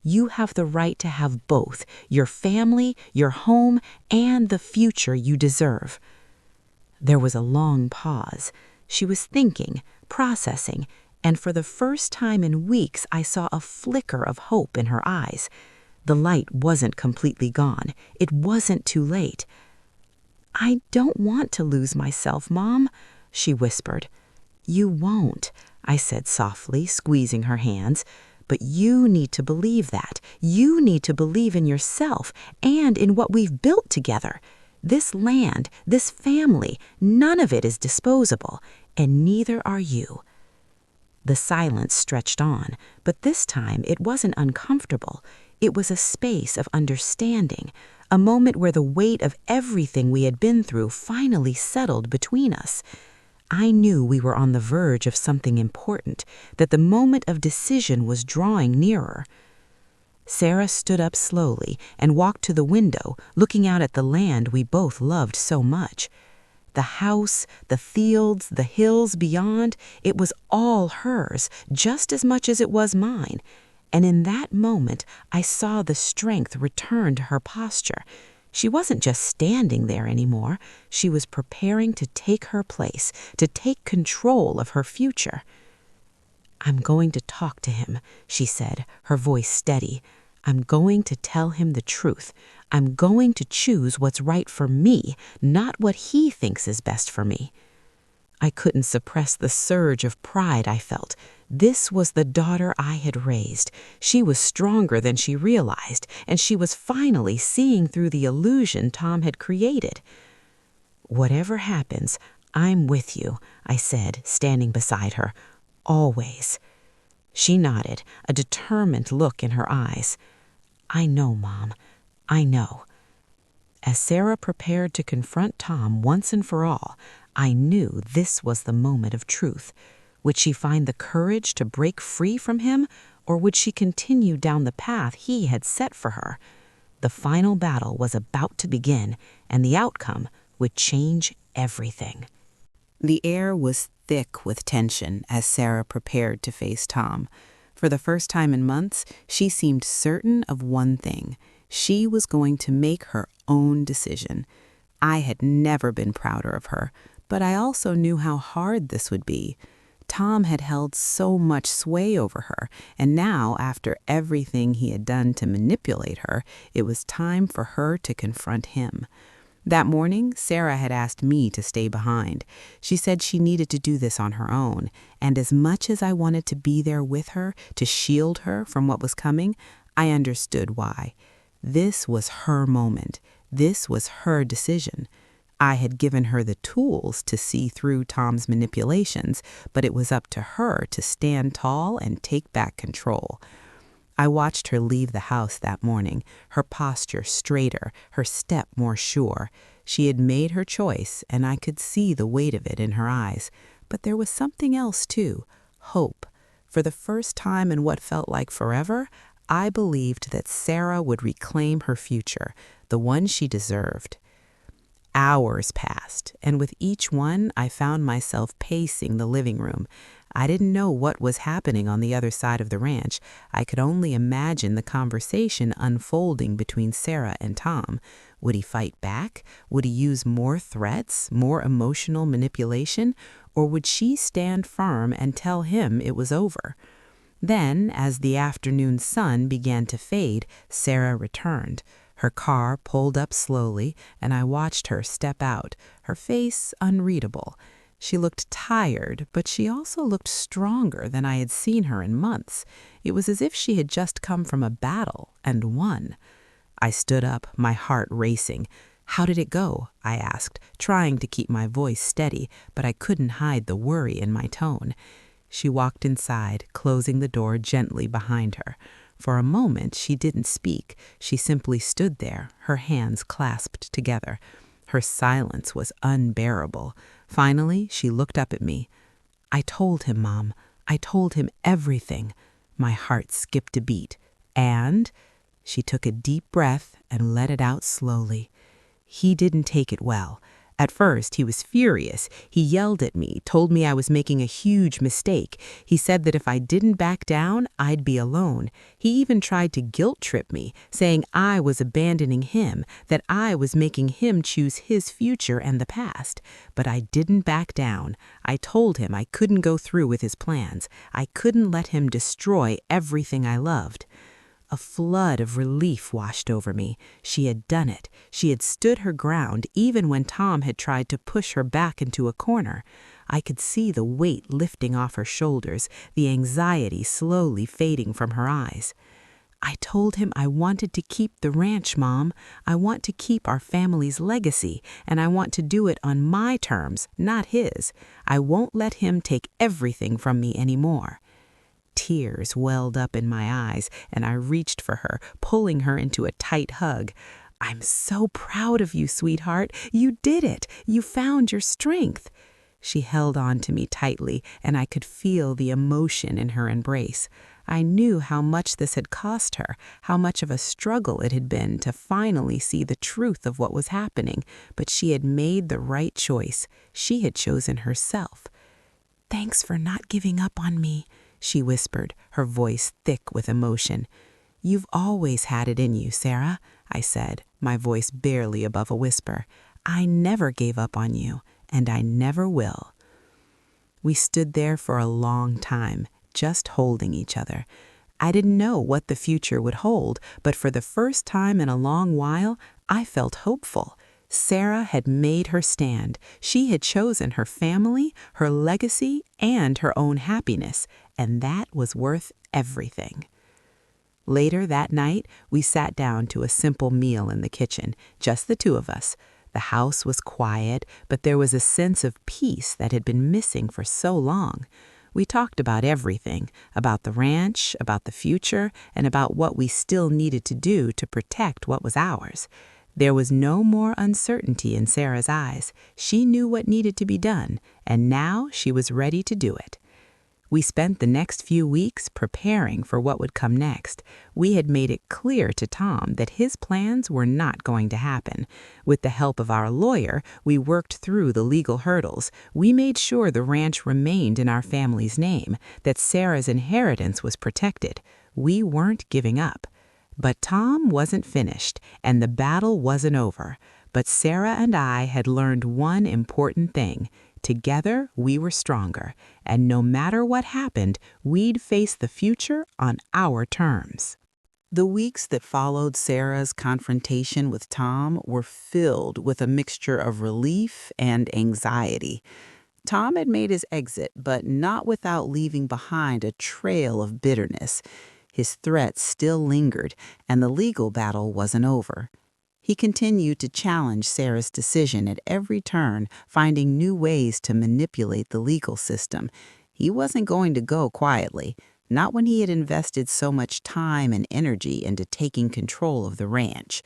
You have the right to have both, your family, your home, and the future you deserve. There was a long pause. She was thinking, processing, and for the first time in weeks I saw a flicker of hope in her eyes. The light wasn't completely gone. It wasn't too late. I don't want to lose myself, Mom, she whispered. You won't, I said softly, squeezing her hands. But you need to believe that. You need to believe in yourself and in what we've built together. This land, this family, none of it is disposable, and neither are you. The silence stretched on, but this time it wasn't uncomfortable. It was a space of understanding, a moment where the weight of everything we had been through finally settled between us. I knew we were on the verge of something important, that the moment of decision was drawing nearer. Sarah stood up slowly and walked to the window, looking out at the land we both loved so much. The house, the fields, the hills beyond, it was all hers, just as much as it was mine. And in that moment, I saw the strength return to her posture. She wasn't just standing there anymore. She was preparing to take her place, to take control of her future. I'm going to talk to him, she said, her voice steady. I'm going to tell him the truth. I'm going to choose what's right for me, not what he thinks is best for me. I couldn't suppress the surge of pride I felt. This was the daughter I had raised. She was stronger than she realized, and she was finally seeing through the illusion Tom had created. Whatever happens, I'm with you, I said, standing beside her. Always. She nodded, a determined look in her eyes. I know, Mom. I know. As Sarah prepared to confront Tom once and for all, I knew this was the moment of truth. Would she find the courage to break free from him, or would she continue down the path he had set for her? The final battle was about to begin, and the outcome would change everything. The air was thick with tension as Sarah prepared to face Tom. For the first time in months, she seemed certain of one thing. She was going to make her own decision. I had never been prouder of her, but I also knew how hard this would be. Tom had held so much sway over her, and now, after everything he had done to manipulate her, it was time for her to confront him. That morning, Sarah had asked me to stay behind. She said she needed to do this on her own, and as much as I wanted to be there with her, to shield her from what was coming, I understood why. This was her moment. This was her decision. I had given her the tools to see through Tom's manipulations, but it was up to her to stand tall and take back control. I watched her leave the house that morning, her posture straighter, her step more sure. She had made her choice, and I could see the weight of it in her eyes. But there was something else, too, hope. For the first time in what felt like forever, I believed that Sarah would reclaim her future, the one she deserved. Hours passed, and with each one, I found myself pacing the living room. I didn't know what was happening on the other side of the ranch. I could only imagine the conversation unfolding between Sarah and Tom. Would he fight back? Would he use more threats, more emotional manipulation? Or would she stand firm and tell him it was over? Then, as the afternoon sun began to fade, Sarah returned. Her car pulled up slowly, and I watched her step out, her face unreadable. She looked tired, but she also looked stronger than I had seen her in months. It was as if she had just come from a battle and won. I stood up, my heart racing. "How did it go?" I asked, trying to keep my voice steady, but I couldn't hide the worry in my tone. She walked inside, closing the door gently behind her. For a moment, she didn't speak. She simply stood there, her hands clasped together. Her silence was unbearable. Finally, she looked up at me. "I told him, Mom. I told him everything." My heart skipped a beat. "And?" She took a deep breath and let it out slowly. "He didn't take it well. At first, he was furious. He yelled at me, told me I was making a huge mistake. He said that if I didn't back down, I'd be alone. He even tried to guilt trip me, saying I was abandoning him, that I was making him choose his future and the past. But I didn't back down. I told him I couldn't go through with his plans. I couldn't let him destroy everything I loved." A flood of relief washed over me. She had done it. She had stood her ground even when Tom had tried to push her back into a corner. I could see the weight lifting off her shoulders, the anxiety slowly fading from her eyes. "I told him I wanted to keep the ranch, Mom. I want to keep our family's legacy, and I want to do it on my terms, not his. I won't let him take everything from me anymore." Tears welled up in my eyes, and I reached for her, pulling her into a tight hug. "I'm so proud of you, sweetheart. You did it. You found your strength." She held on to me tightly, and I could feel the emotion in her embrace. I knew how much this had cost her, how much of a struggle it had been to finally see the truth of what was happening, but she had made the right choice. She had chosen herself. "Thanks for not giving up on me," she whispered, her voice thick with emotion. "You've always had it in you, Sarah," I said, my voice barely above a whisper. "I never gave up on you, and I never will." We stood there for a long time, just holding each other. I didn't know what the future would hold, but for the first time in a long while, I felt hopeful. Sarah had made her stand. She had chosen her family, her legacy, and her own happiness, and that was worth everything. Later that night, we sat down to a simple meal in the kitchen, just the two of us. The house was quiet, but there was a sense of peace that had been missing for so long. We talked about everything, about the ranch, about the future, and about what we still needed to do to protect what was ours. There was no more uncertainty in Sarah's eyes. She knew what needed to be done, and now she was ready to do it. We spent the next few weeks preparing for what would come next. We had made it clear to Tom that his plans were not going to happen. With the help of our lawyer, we worked through the legal hurdles. We made sure the ranch remained in our family's name, that Sarah's inheritance was protected. We weren't giving up. But Tom wasn't finished, and the battle wasn't over. But Sarah and I had learned one important thing. Together, we were stronger, and no matter what happened, we'd face the future on our terms. The weeks that followed Sarah's confrontation with Tom were filled with a mixture of relief and anxiety. Tom had made his exit, but not without leaving behind a trail of bitterness. His threats still lingered, and the legal battle wasn't over. He continued to challenge Sarah's decision at every turn, finding new ways to manipulate the legal system. He wasn't going to go quietly, not when he had invested so much time and energy into taking control of the ranch.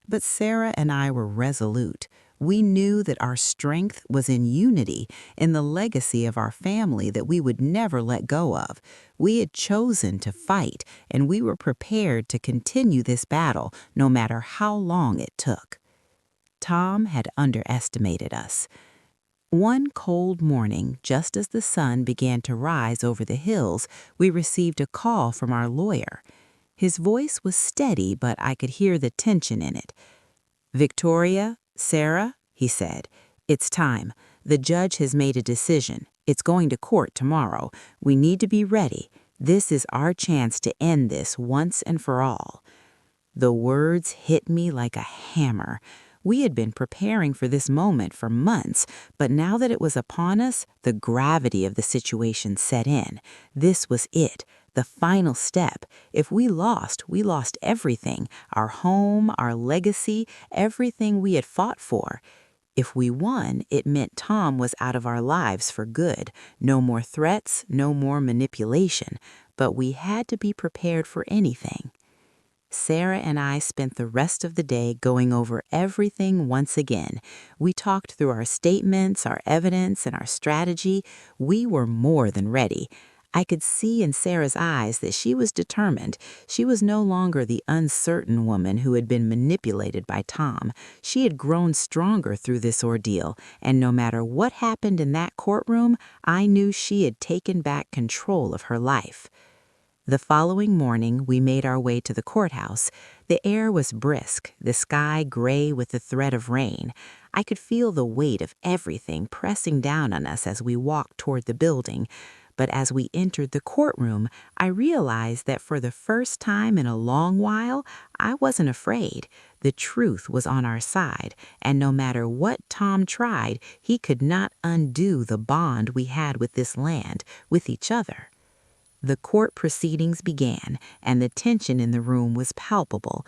But Sarah and I were resolute. We knew that our strength was in unity, in the legacy of our family that we would never let go of. We had chosen to fight, and we were prepared to continue this battle no matter how long it took. Tom had underestimated us. One cold morning, just as the sun began to rise over the hills, we received a call from our lawyer. His voice was steady, but I could hear the tension in it. "Victoria, Sarah," he said, "it's time. The judge has made a decision. It's going to court tomorrow. We need to be ready. This is our chance to end this once and for all." The words hit me like a hammer. We had been preparing for this moment for months, but now that it was upon us, the gravity of the situation set in. This was it, the final step. If we lost everything, our home, our legacy, everything we had fought for. If we won, it meant Tom was out of our lives for good. No more threats, no more manipulation. But we had to be prepared for anything. Sarah and I spent the rest of the day going over everything once again. We talked through our statements, our evidence, and our strategy. We were more than ready. I could see in Sarah's eyes that she was determined. She was no longer the uncertain woman who had been manipulated by Tom. She had grown stronger through this ordeal, and no matter what happened in that courtroom, I knew she had taken back control of her life. The following morning, we made our way to the courthouse. The air was brisk, the sky gray with the threat of rain. I could feel the weight of everything pressing down on us as we walked toward the building. But as we entered the courtroom, I realized that for the first time in a long while, I wasn't afraid. The truth was on our side, and no matter what Tom tried, he could not undo the bond we had with this land, with each other. The court proceedings began, and the tension in the room was palpable.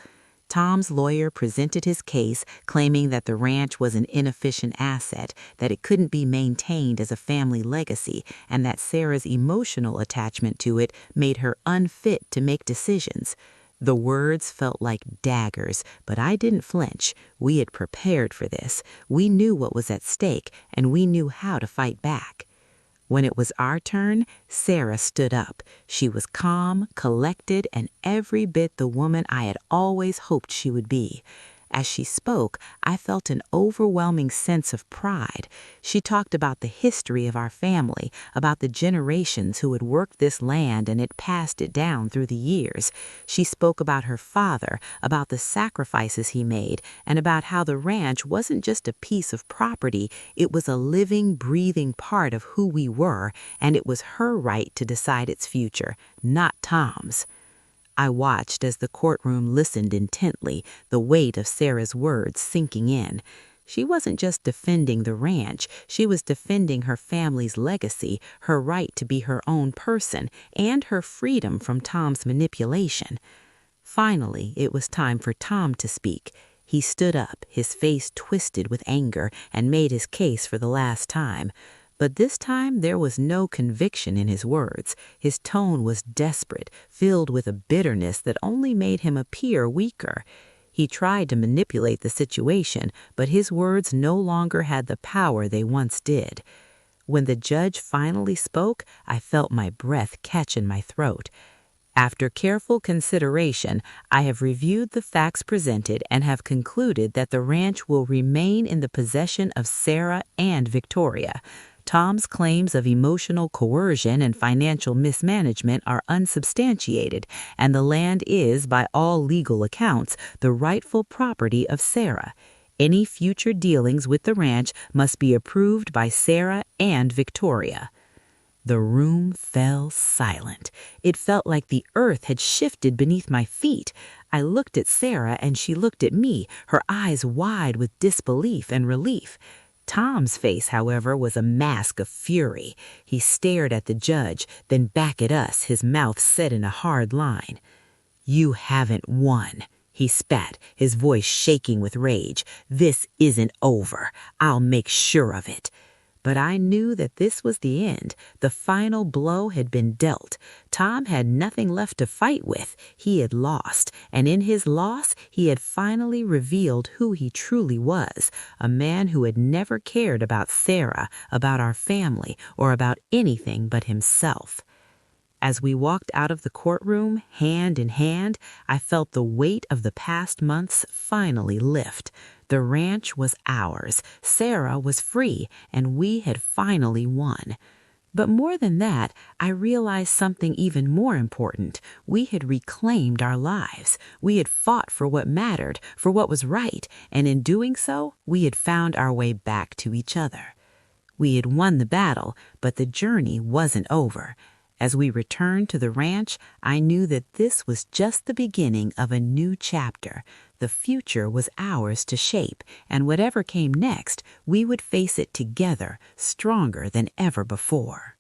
Tom's lawyer presented his case, claiming that the ranch was an inefficient asset, that it couldn't be maintained as a family legacy, and that Sarah's emotional attachment to it made her unfit to make decisions. The words felt like daggers, but I didn't flinch. We had prepared for this. We knew what was at stake, and we knew how to fight back. When it was our turn, Sarah stood up. She was calm, collected, and every bit the woman I had always hoped she would be. As she spoke, I felt an overwhelming sense of pride. She talked about the history of our family, about the generations who had worked this land and had passed it down through the years. She spoke about her father, about the sacrifices he made, and about how the ranch wasn't just a piece of property, it was a living, breathing part of who we were, and it was her right to decide its future, not Tom's. I watched as the courtroom listened intently, the weight of Sarah's words sinking in. She wasn't just defending the ranch, she was defending her family's legacy, her right to be her own person, and her freedom from Tom's manipulation. Finally, it was time for Tom to speak. He stood up, his face twisted with anger, and made his case for the last time. But this time there was no conviction in his words. His tone was desperate, filled with a bitterness that only made him appear weaker. He tried to manipulate the situation, but his words no longer had the power they once did. When the judge finally spoke, I felt my breath catch in my throat. "After careful consideration, I have reviewed the facts presented and have concluded that the ranch will remain in the possession of Sarah and Victoria. Tom's claims of emotional coercion and financial mismanagement are unsubstantiated, and the land is, by all legal accounts, the rightful property of Sarah. Any future dealings with the ranch must be approved by Sarah and Victoria." The room fell silent. It felt like the earth had shifted beneath my feet. I looked at Sarah and she looked at me, her eyes wide with disbelief and relief. Tom's face, however, was a mask of fury. He stared at the judge, then back at us, his mouth set in a hard line. "You haven't won," he spat, his voice shaking with rage. "This isn't over. I'll make sure of it." But I knew that this was the end. The final blow had been dealt. Tom had nothing left to fight with. He had lost, and in his loss, he had finally revealed who he truly was, a man who had never cared about Sarah, about our family, or about anything but himself. As we walked out of the courtroom, hand in hand, I felt the weight of the past months finally lift. The ranch was ours, Sarah was free, and we had finally won. But more than that, I realized something even more important. We had reclaimed our lives. We had fought for what mattered, for what was right, and in doing so, we had found our way back to each other. We had won the battle, but the journey wasn't over. As we returned to the ranch, I knew that this was just the beginning of a new chapter. The future was ours to shape, and whatever came next, we would face it together, stronger than ever before.